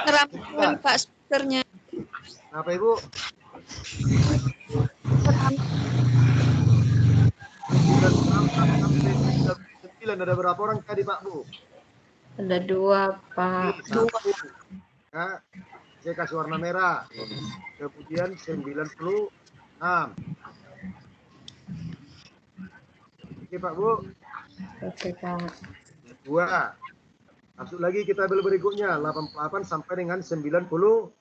Ngerampun, Pak, speakernya. apa Ibu? 9 ada berapa orang tadi Pak Bu? Ada 2, Pak. Satu. Ya, saya kasih warna merah. Kemudian 96. Oke Pak Bu. Oke, Pak. 2. Masuk lagi kita berikutnya 88 sampai dengan 93.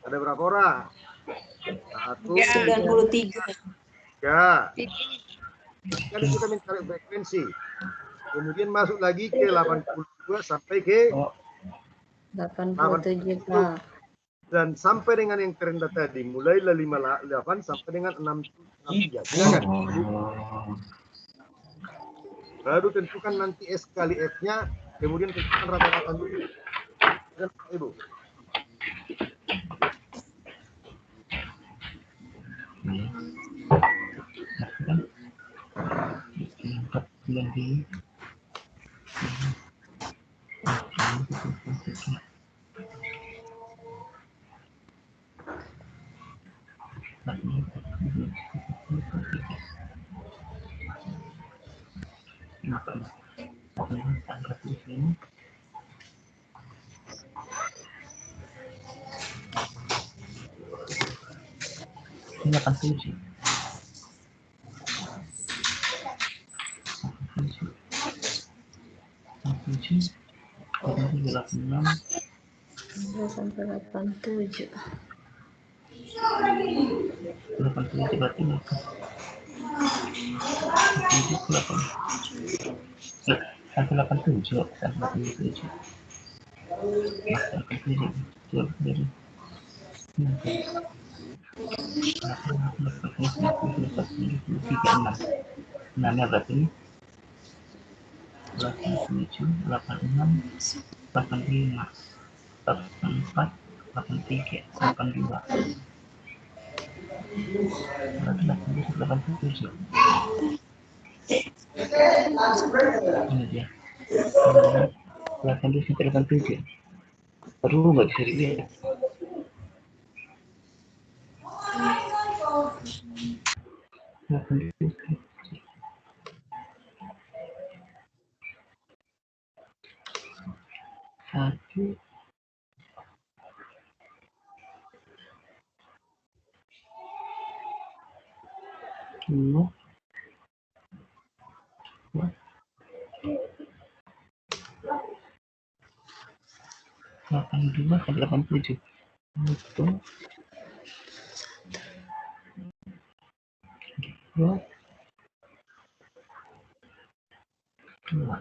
Ada berapa orang? 1, Ya. 93. 3. Kan kita mencari frekuensi. Kemudian masuk lagi ke 82 sampai ke 87, Pak. dan sampai dengan yang terendah tadi mulailah 58 sampai dengan 63. Silakan. Baru tentukan nanti S kali F-nya, kemudian tentukan rata-rata dulu. Dan Ibu. Ini akan tujuh. Tujuh. 86. 2 sampai 87. 87 berarti makan. 87 87. Enamnya berarti ini 87, 86, 85, 84, 83, 82. Berarti 87. Ini dia. 87. Aduh, nggak bisa dilihat. Satu. Dua. 82 ke 87. Itu. Dua. Dua.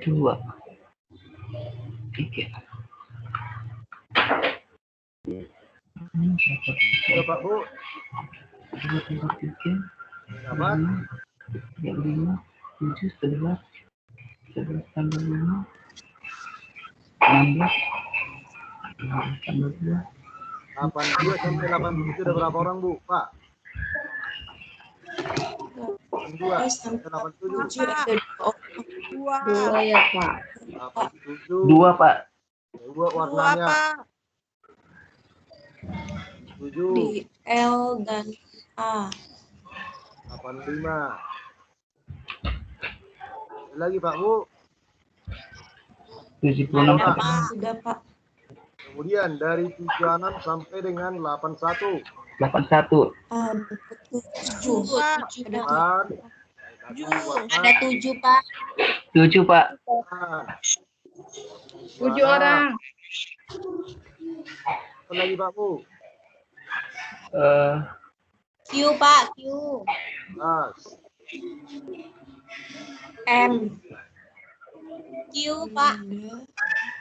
Dua, tiga. Ya Pak Bu, Dua tambah tiga, dapat. tiga lima, 7, 11, 11 tambah 5, 16, 16 tambah 2, 82 sampai 87 ada berapa orang Bu? Pak? 82 sampai 87. Ada Dua. Dua ya, Pak. 87. 2 Pak. Dua Dua, warnanya. Pak. 7. di L dan A. 85. Ada lagi Pak Bu? 76 Ada, Pak. Pak. Sudah, Pak. Kemudian dari 76 sampai dengan 81. 81. Ada 7. Pak. Ada 8. Ada 7, Pak. 7 Pak. 7 orang. Apa lagi Pak Bu? Q, Pak. Q. Mas. M. Q, Pak.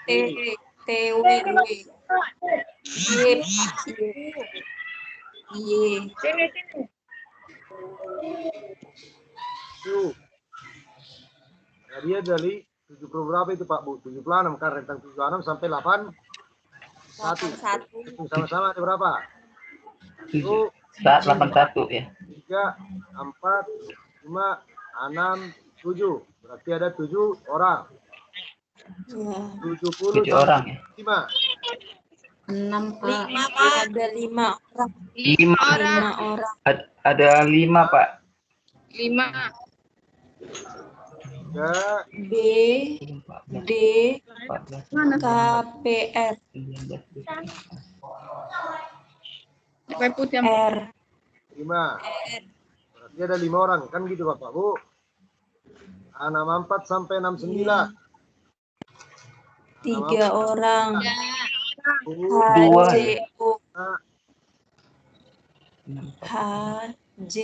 T. T, W, W. Y, Pak. Y. Tuh. Nah, dia dari 70 berapa itu Pak Bu? 76 kan rentang 76 sampai 81. 81. Sama-sama ada berapa? 7. Saat 81 ya. 3, 4, 5, 6, 7. Berarti ada 7 orang. Ya. 70 7 orang ya. 5. 6, Pak. 5, Pak. Ada 5 orang. 5. 5 orang. Ada 5 Pak. 5. 3, B, D, 14. K, P, R. 19. R. 5. Berarti ada 5 orang. Kan gitu Bapak Bu. 64 sampai 69. 3 orang. H, Dua. J, O. H, J,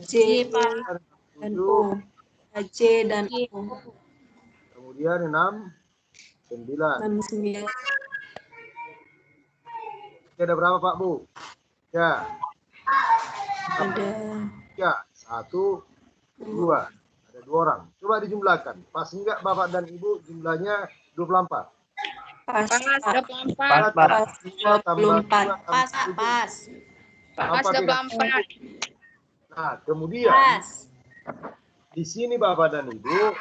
J, dan O. H, J, dan O. Kemudian 6, 9. 69. Ada berapa Pak Bu? Ya. Ada 3, 1, 2. Ada 2 orang. Coba dijumlahkan. Pas enggak Bapak dan Ibu jumlahnya 24. pas, Pak. Pas Pak. 2 tambah 2 24. tambah Pas, Pak. 7. Pas. Apa beda? Nah, kemudian Pas. di sini Bapak dan Ibu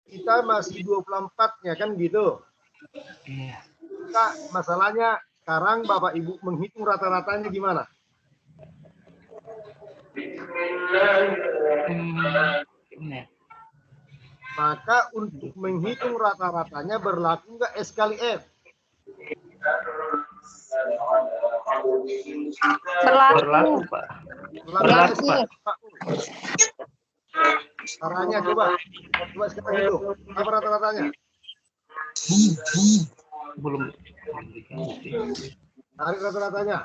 kita masih 24-nya kan gitu. Iya. Kita masalahnya sekarang Bapak Ibu menghitung rata-ratanya gimana? Gimana ya? Maka untuk menghitung rata-ratanya berlaku nggak S kali F? Berlaku Pak. Berlaku Pak. Caranya coba sekarang itu apa rata-ratanya? Belum. Tarik rata-ratanya.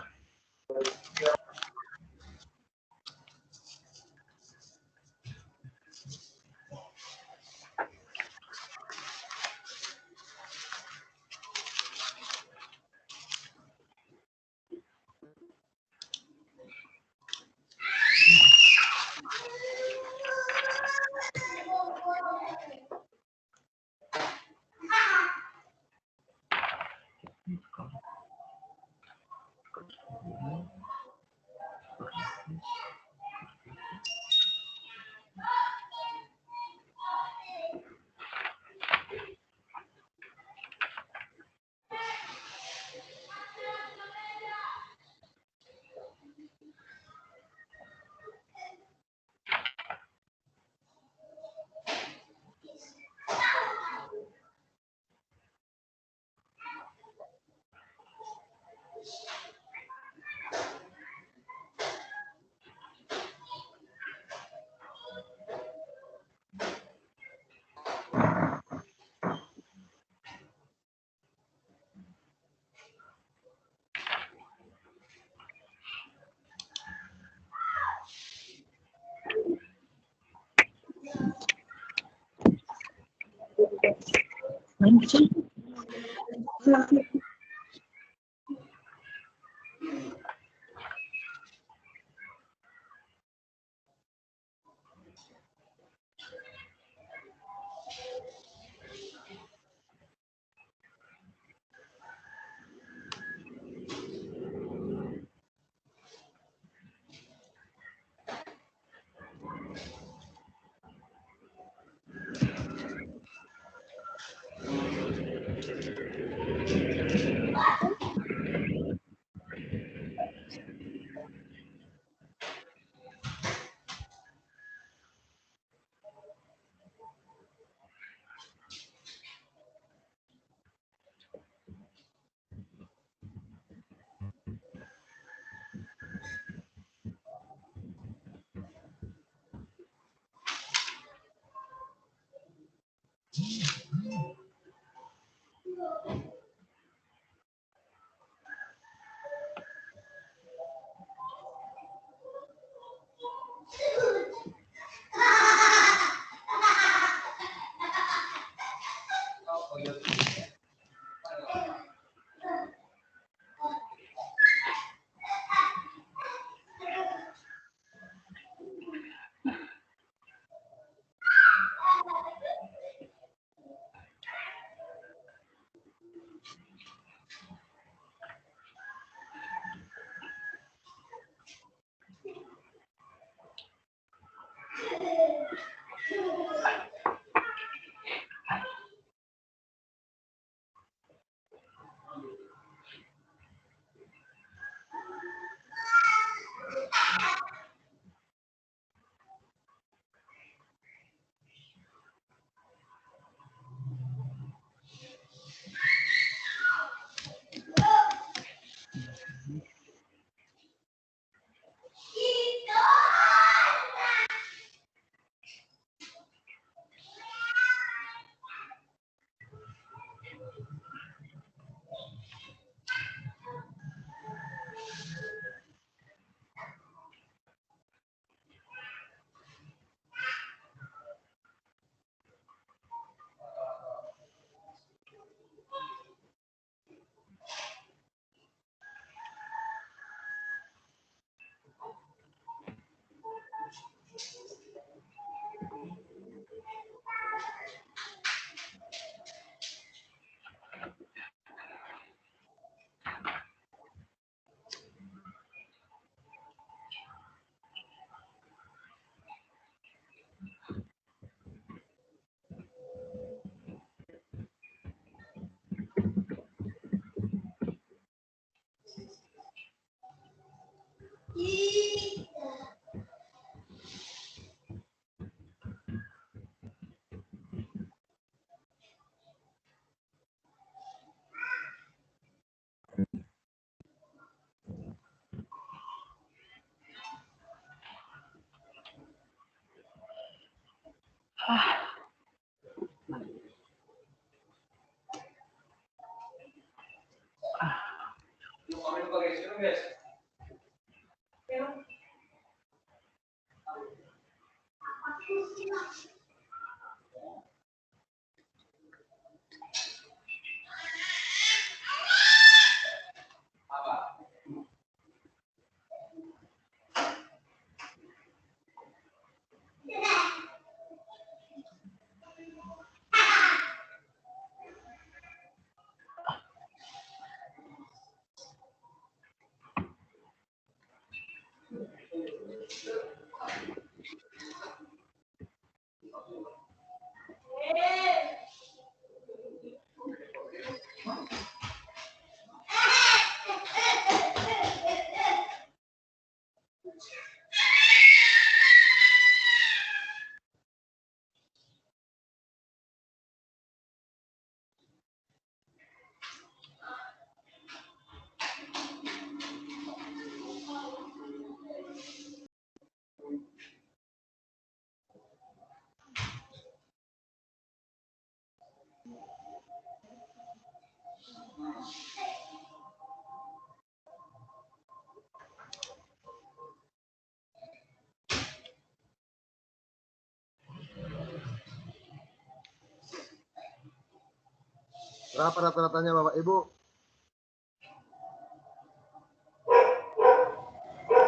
Berapa rata-ratanya Bapak Ibu?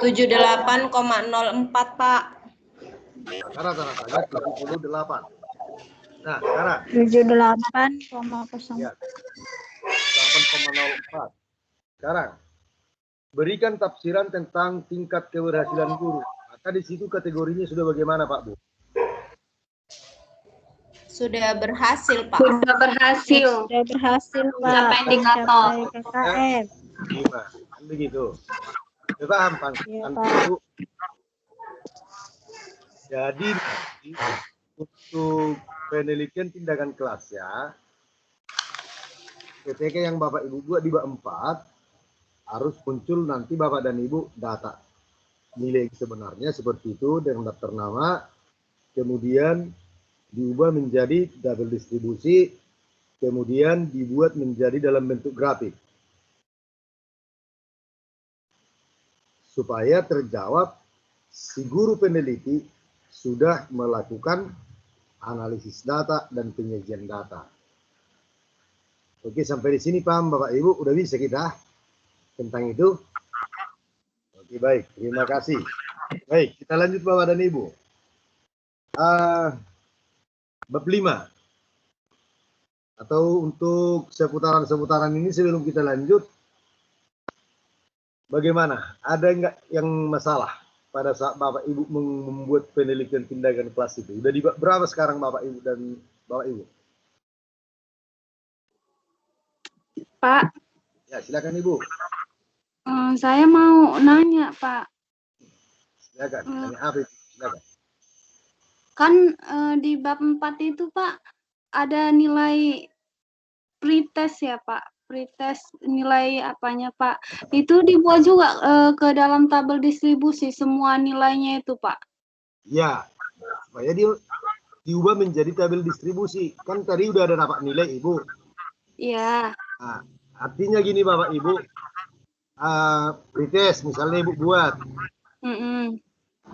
78,04 Pak. Nah, rata-ratanya 78. Nah, sekarang 78,0. ya, 8,04. Sekarang berikan tafsiran tentang tingkat keberhasilan guru. Maka di situ kategorinya sudah bagaimana Pak Bu? Sudah berhasil Pak. Sudah berhasil. Sudah berhasil, Pak. Siapa indikator? Mencapai KKM. 5. Kan begitu. Paham Pak? Iya, Kan Pak. begitu. Jadi untuk penelitian tindakan kelas ya, ketika yang Bapak Ibu buat di bab 4 harus muncul nanti Bapak dan Ibu data nilai sebenarnya seperti itu dengan daftar nama, kemudian diubah menjadi double distribusi, kemudian dibuat menjadi dalam bentuk grafik supaya terjawab si guru peneliti sudah melakukan analisis data dan penyajian data. Oke, sampai di sini paham Bapak Ibu? Udah bisa kita tentang itu? Oke, baik. Terima kasih. Baik, kita lanjut Bapak dan Ibu. Bab 5. Atau untuk seputaran-seputaran ini sebelum kita lanjut, bagaimana? Ada nggak yang masalah pada saat Bapak Ibu membuat penelitian tindakan kelas itu? Udah di bab berapa sekarang Bapak Ibu dan Bapak Ibu? Pak, Ya, silakan Ibu. saya mau nanya, Pak. Silakan. Tanya apa itu? Silakan. Kan di bab 4 itu, Pak, ada nilai pretest ya, Pak. Pretest nilai apanya, Pak? Itu dibuat juga ke dalam tabel distribusi semua nilainya itu, Pak. Ya, supaya diubah menjadi tabel distribusi. Kan tadi udah ada dapat nilai Ibu. Iya. Nah, artinya gini Bapak Ibu, pretest misalnya Ibu buat,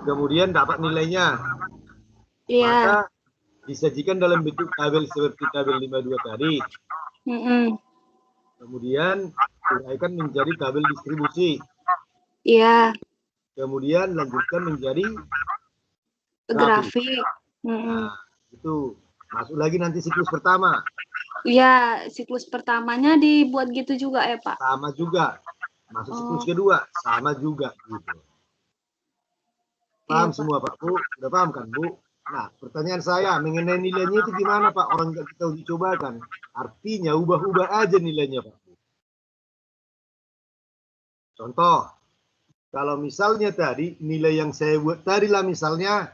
kemudian dapat nilainya, Iya. maka disajikan dalam bentuk tabel seperti tabel 52 tadi. Kemudian uraikan menjadi tabel distribusi. Iya. Kemudian lanjutkan menjadi Grafik. Nah, itu masuk lagi nanti siklus pertama. Iya, siklus pertamanya dibuat gitu juga ya, Pak? Sama juga. Masuk siklus kedua, sama juga gitu. Paham Iya, semua Pak Bu? Udah paham kan Bu? Nah, pertanyaan saya mengenai nilainya itu gimana Pak? Orang nggak kita uji cobakan. Artinya ubah-ubah aja nilainya Pak Bu. Contoh, kalau misalnya tadi nilai yang saya buat tadi lah misalnya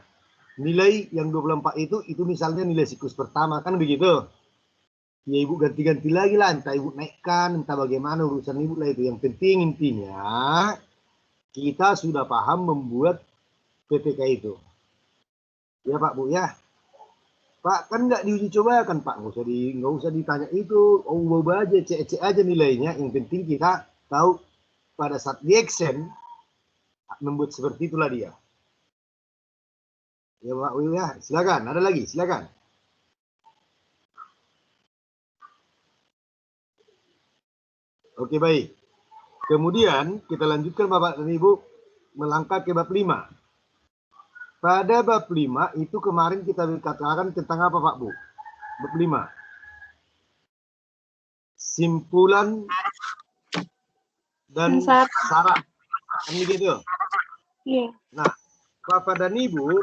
nilai yang 24 itu misalnya nilai siklus pertama kan begitu. Ya Ibu ganti-ganti lagi lah, entah Ibu naikkan, entah bagaimana urusan Ibu lah itu. Yang penting intinya kita sudah paham membuat PPK itu. Ya Pak Bu ya. Pak kan nggak diuji coba kan Pak, nggak usah ditanya itu, ubah aja, cek aja nilainya. Yang penting kita tahu pada saat di Excel membuat seperti itulah dia. Ya Pak Bu ya, silakan. Ada lagi, silakan. Oke baik. Kemudian kita lanjutkan Bapak dan Ibu melangkah ke bab 5. Pada bab 5 itu kemarin kita katakan tentang apa Pak Bu? Bab 5. Simpulan dan syarat. Kan begitu? Iya. Nah, Bapak dan Ibu,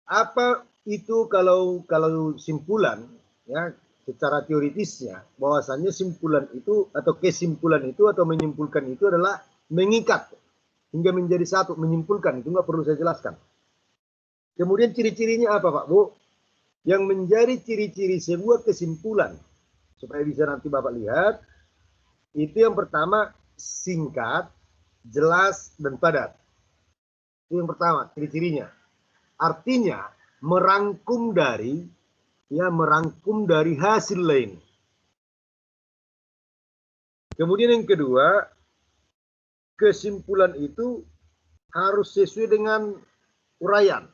apa itu kalau simpulan ya? Secara teoritisnya bahwasannya simpulan itu atau kesimpulan itu atau menyimpulkan itu adalah mengikat hingga menjadi satu, menyimpulkan itu nggak perlu saya jelaskan. Kemudian ciri-cirinya apa Pak Bu? Yang menjadi ciri-ciri sebuah kesimpulan supaya bisa nanti Bapak lihat itu yang pertama singkat, jelas dan padat. Itu yang pertama ciri-cirinya. Artinya merangkum dari hasil lain. Kemudian yang kedua, kesimpulan itu harus sesuai dengan uraian.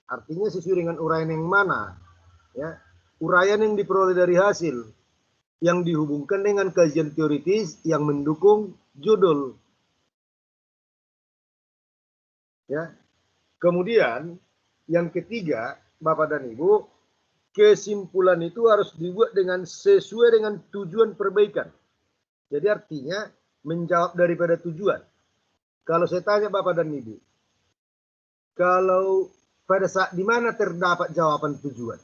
Artinya sesuai dengan uraian yang mana? Ya, uraian yang diperoleh dari hasil yang dihubungkan dengan kajian teoritis yang mendukung judul. Ya. Kemudian yang ketiga, Bapak dan Ibu, kesimpulan itu harus dibuat sesuai dengan tujuan perbaikan. Jadi artinya menjawab daripada tujuan. Kalau saya tanya Bapak dan Ibu, kalau pada saat di mana terdapat jawaban tujuan?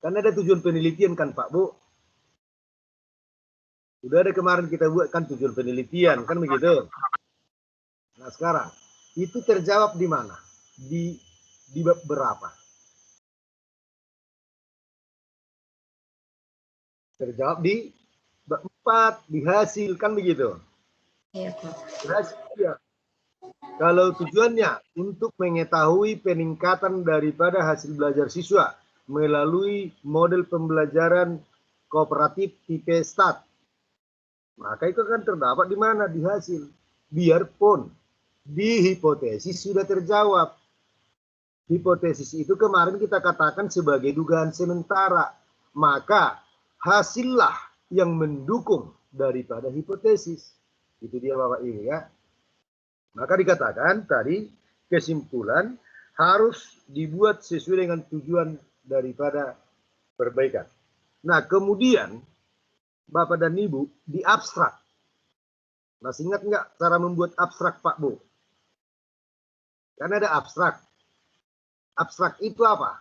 Karena ada tujuan penelitian kan Pak Bu? Sudah ada kemarin kita buat kan tujuan penelitian, kan begitu? Nah sekarang, itu terjawab di mana? Di bab berapa? Terjawab di bab 4, di hasil, kan begitu? Iya, Pak. Hasil, ya. Kalau tujuannya untuk mengetahui peningkatan daripada hasil belajar siswa melalui model pembelajaran kooperatif tipe STAT, maka itu kan terdapat di mana? Di hasil. Biarpun di hipotesis sudah terjawab. Hipotesis itu kemarin kita katakan sebagai dugaan sementara. maka hasillah yang mendukung daripada hipotesis. Itu dia Bapak Ibu ya. Maka dikatakan tadi kesimpulan harus dibuat sesuai dengan tujuan daripada perbaikan. Nah kemudian Bapak dan Ibu di abstrak. Masih ingat nggak cara membuat abstrak Pak Bu? Kan ada abstrak. Abstrak itu apa?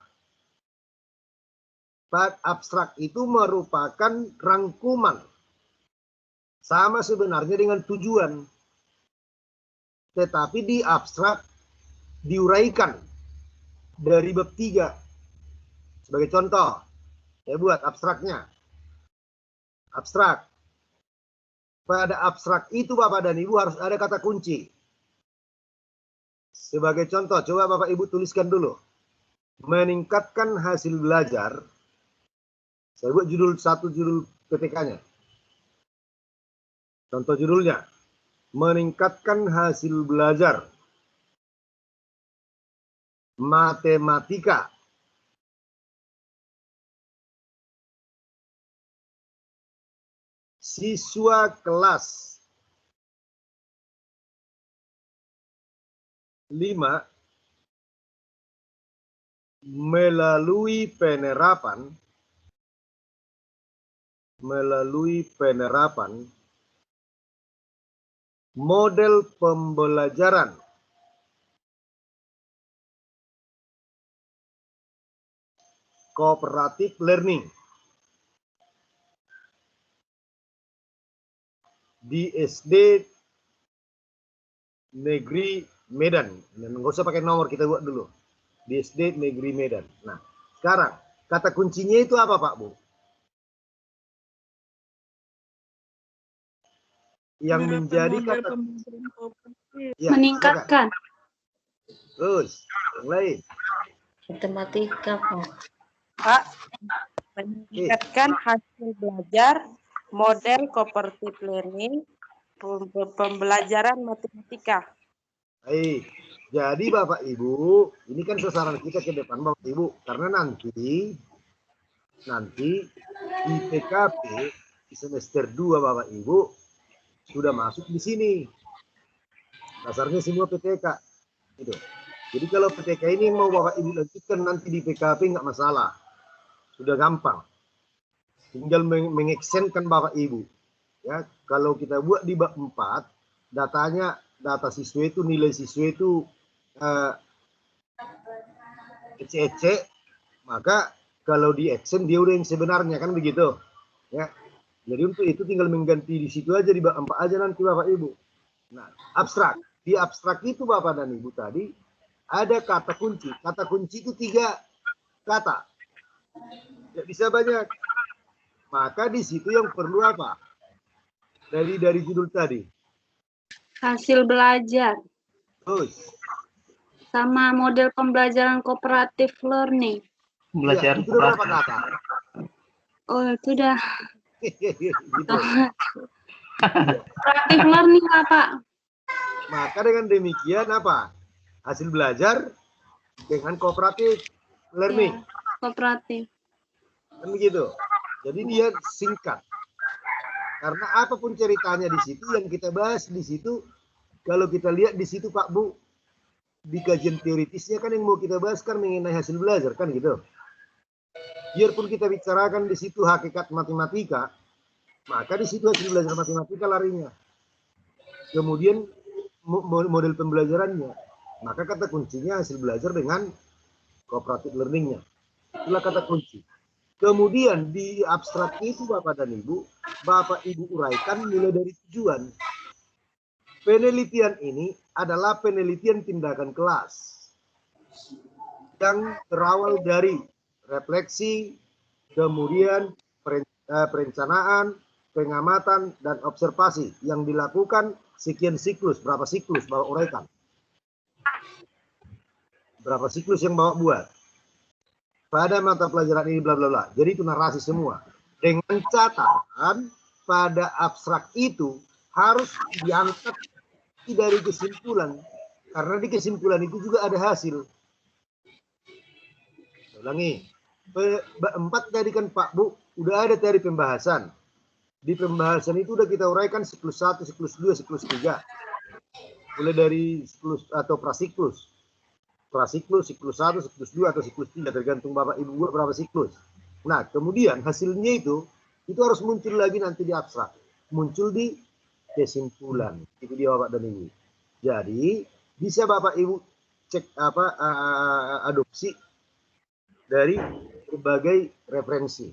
Abstrak itu merupakan rangkuman. Sama sebenarnya dengan tujuan. Tetapi di abstrak diuraikan dari bab 3. Sebagai contoh, saya buat abstraknya. Abstrak. Pada abstrak itu Bapak dan Ibu harus ada kata kunci. Sebagai contoh, coba Bapak Ibu tuliskan dulu. Meningkatkan hasil belajar. Saya buat judul PTK-nya. Contoh judulnya. Meningkatkan hasil belajar matematika. Siswa kelas 5 melalui penerapan model pembelajaran cooperative learning di SD Negeri Medan. Nggak usah pakai nomor, kita buat dulu. Di SD Negeri Medan. Nah, sekarang kata kuncinya itu apa Pak Bu? Yang menjadi kata ya, Meningkatkan. terus yang lain. Matematika, Pak. Pak, meningkatkan hasil belajar model cooperative learning pembelajaran matematika. Baik. Jadi Bapak Ibu, ini kan sasaran kita ke depan Bapak Ibu, karena nanti di PKP di semester 2 Bapak Ibu sudah masuk di sini. Dasarnya semua PTK. Gitu. Jadi kalau PTK ini mau Bapak Ibu lanjutkan nanti di PKP nggak masalah. Sudah gampang. Tinggal mengeksenkan Bapak Ibu. Ya, kalau kita buat di bab 4, data siswa itu, nilai siswa itu ecek-ecek, maka kalau di action dia udah yang sebenarnya kan begitu. Ya. Jadi untuk itu tinggal mengganti di situ aja di bab 4 aja nanti Bapak Ibu. Nah, abstrak. Di abstrak itu Bapak dan Ibu tadi ada kata kunci. Kata kunci itu 3 kata. Tidak bisa banyak. Maka di situ yang perlu apa? Dari judul tadi. Hasil belajar. Terus. Sama model pembelajaran cooperative learning. Belajar Ya, itu berapa kata? Oh, itu udah. Gitu. Cooperative learning apa? Maka dengan demikian apa? Hasil belajar dengan cooperative learning. Ya, kooperatif. Kan begitu. Jadi dia singkat. Karena apapun ceritanya di situ yang kita bahas di situ, kalau kita lihat di situ Pak Bu, di kajian teoritisnya kan yang mau kita bahas kan mengenai hasil belajar kan gitu. Biarpun kita bicarakan di situ hakikat matematika, maka di situ hasil belajar matematika larinya. Kemudian model pembelajarannya, maka kata kuncinya hasil belajar dengan cooperative learningnya. Itulah kata kunci. Kemudian di abstrak itu Bapak dan Ibu, Bapak Ibu uraikan mulai dari tujuan. Penelitian ini adalah penelitian tindakan kelas yang berawal dari refleksi, kemudian perencanaan, pengamatan, dan observasi yang dilakukan sekian siklus. Berapa siklus Bapak uraikan? Berapa siklus yang Bapak buat? Pada mata pelajaran ini bla bla bla. Jadi itu narasi semua. Dengan catatan pada abstrak itu harus diangkat dari kesimpulan. Karena di kesimpulan itu juga ada hasil. Ulangi. bab 4 tadi kan Pak Bu, udah ada tadi pembahasan. Di pembahasan itu udah kita uraikan siklus 1, siklus 2, siklus 3. Mulai dari siklus atau prasiklus. Prasiklus, siklus 1, siklus 2, atau siklus 3, tergantung Bapak Ibu buat berapa siklus. Nah, kemudian hasilnya itu harus muncul lagi nanti di abstrak. Muncul di kesimpulan. Itu dia Bapak dan Ibu. Jadi, bisa Bapak Ibu cek adopsi dari berbagai referensi.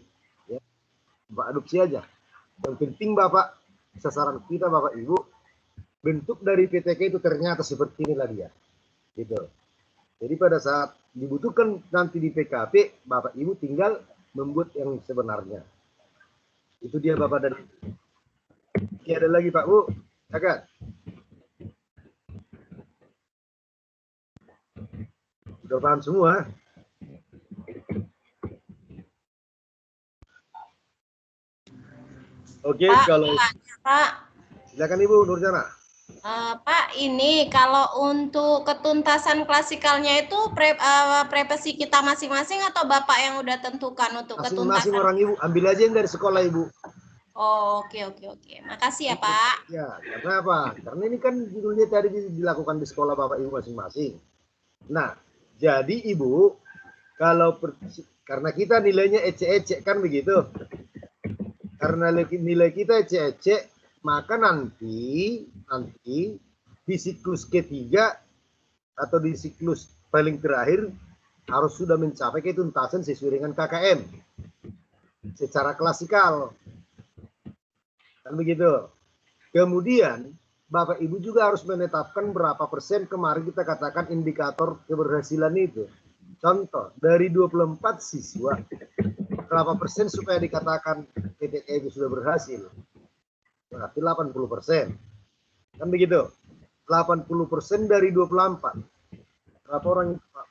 Ya. Bapak adopsi aja. Yang penting Bapak, sasaran kita Bapak Ibu, bentuk dari PTK itu ternyata seperti inilah dia. Gitu. Jadi pada saat dibutuhkan nanti di PKP, Bapak Ibu tinggal membuat yang sebenarnya. Itu dia Bapak dan Ibu. Oke, ada lagi Pak Bu? Silakan. Sudah paham semua? Oke, Pak, kalau Pak, silakan Ibu Nurjana. Pak, ini kalau untuk ketuntasan klasikalnya itu prepesi kita masing-masing atau Bapak yang udah tentukan untuk Masing-masing ketuntasan? orang Ibu, ambil aja yang dari sekolah Ibu. Oh, oke. Makasih ya, Pak. Ya, karena apa? Karena ini kan judulnya tadi dilakukan di sekolah Bapak Ibu masing-masing. Nah, jadi Ibu, karena kita nilainya ecek-ecek kan begitu. Karena nilai kita ecek-ecek, maka nanti di siklus ketiga atau di siklus paling terakhir harus sudah mencapai ketuntasan sesuai dengan KKM secara klasikal. Kan begitu. Kemudian Bapak Ibu juga harus menetapkan berapa persen kemarin kita katakan indikator keberhasilan itu. Contoh, dari 24 siswa, berapa persen supaya dikatakan PTK itu sudah berhasil? Berarti 80%. Kan begitu? 80% dari 24. Berapa orang itu, Pak?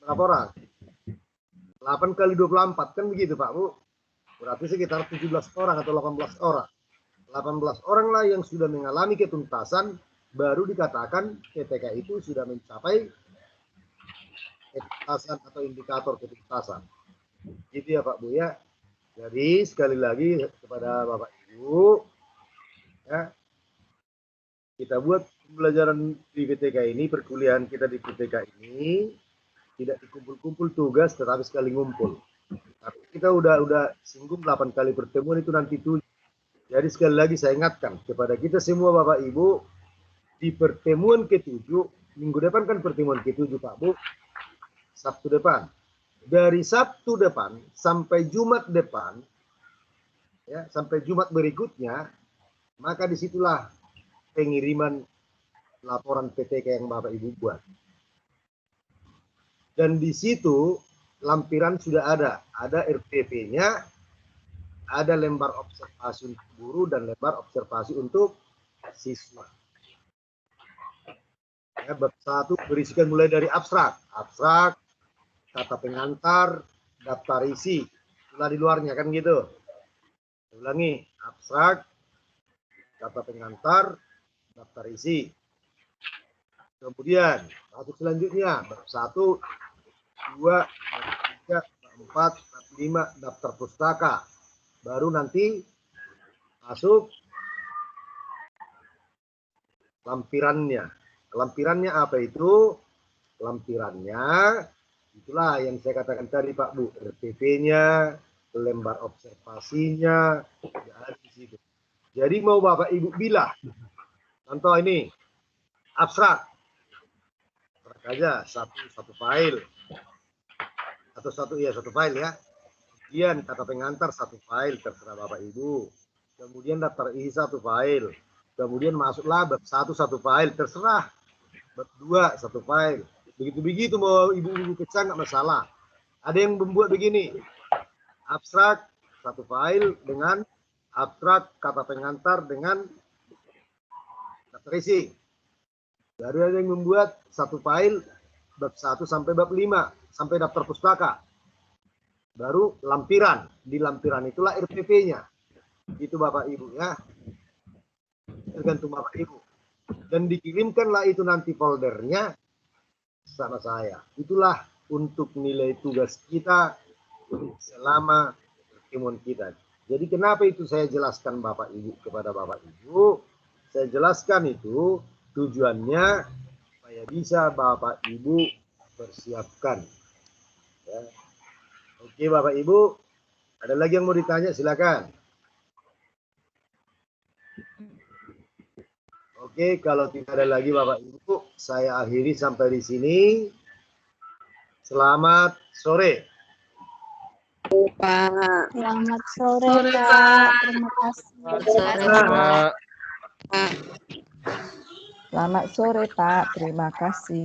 Berapa orang? 8 kali 24, kan begitu Pak Bu? Berarti sekitar 17 orang atau 18 orang. 18 orang lah yang sudah mengalami ketuntasan, baru dikatakan PTK itu sudah mencapai ketuntasan atau indikator ketuntasan. Gitu ya Pak Bu ya. Jadi sekali lagi kepada Bapak Ibu, ya, kita buat pembelajaran di PTK ini, perkuliahan kita di PTK ini tidak dikumpul-kumpul tugas, tetapi sekali ngumpul. Tapi kita udah singgung 8 kali pertemuan itu nanti 7. Jadi sekali lagi saya ingatkan kepada kita semua Bapak Ibu, di pertemuan ke-7, minggu depan kan pertemuan ke-7 Pak Bu, Sabtu depan. Dari Sabtu depan sampai Jumat depan, ya, sampai Jumat berikutnya, maka disitulah pengiriman laporan PTK yang Bapak Ibu buat. Dan di situ lampiran sudah ada RTP-nya, ada lembar observasi untuk guru dan lembar observasi untuk siswa. Ya, bab 1 berisikan mulai dari abstrak, kata pengantar, daftar isi, itulah di luarnya kan gitu. Saya ulangi, abstrak, kata pengantar, daftar isi. Kemudian satu selanjutnya bab 1, 2, 3, 4, 5 daftar pustaka. Baru nanti masuk lampirannya. Lampirannya apa itu? Lampirannya itulah yang saya katakan tadi Pak Bu, RTP-nya, lembar observasinya, ada di situ. Jadi mau Bapak Ibu bilah, contoh ini abstrak aja satu file atau satu file ya. Kemudian kata pengantar satu file, terserah Bapak Ibu. Kemudian daftar isi satu file. Kemudian masuklah bab 1 satu file, terserah. Bab 2 satu file. Begitu-begitu mau ibu-ibu kecil nggak masalah. Ada yang membuat begini, abstrak satu file dengan abstrak kata pengantar dengan daftar isi. Baru ada yang membuat satu file bab 1 sampai bab 5 sampai daftar pustaka. Baru lampiran, di lampiran itulah RTP-nya. Itu Bapak Ibu ya. Tergantung Bapak Ibu. Dan dikirimkanlah itu nanti foldernya sama saya. Itulah untuk nilai tugas kita selama pertemuan kita. Jadi kenapa itu saya jelaskan Bapak Ibu kepada Bapak Ibu? Saya jelaskan itu tujuannya supaya bisa Bapak Ibu persiapkan. Ya. Oke Bapak Ibu, ada lagi yang mau ditanya silakan. Oke, kalau tidak ada lagi Bapak Ibu, saya akhiri sampai di sini. Selamat sore. Pak. Selamat sore, Sore, Pak. Pak. Terima kasih. Sore, Pak. Selamat sore, Pak. Terima kasih.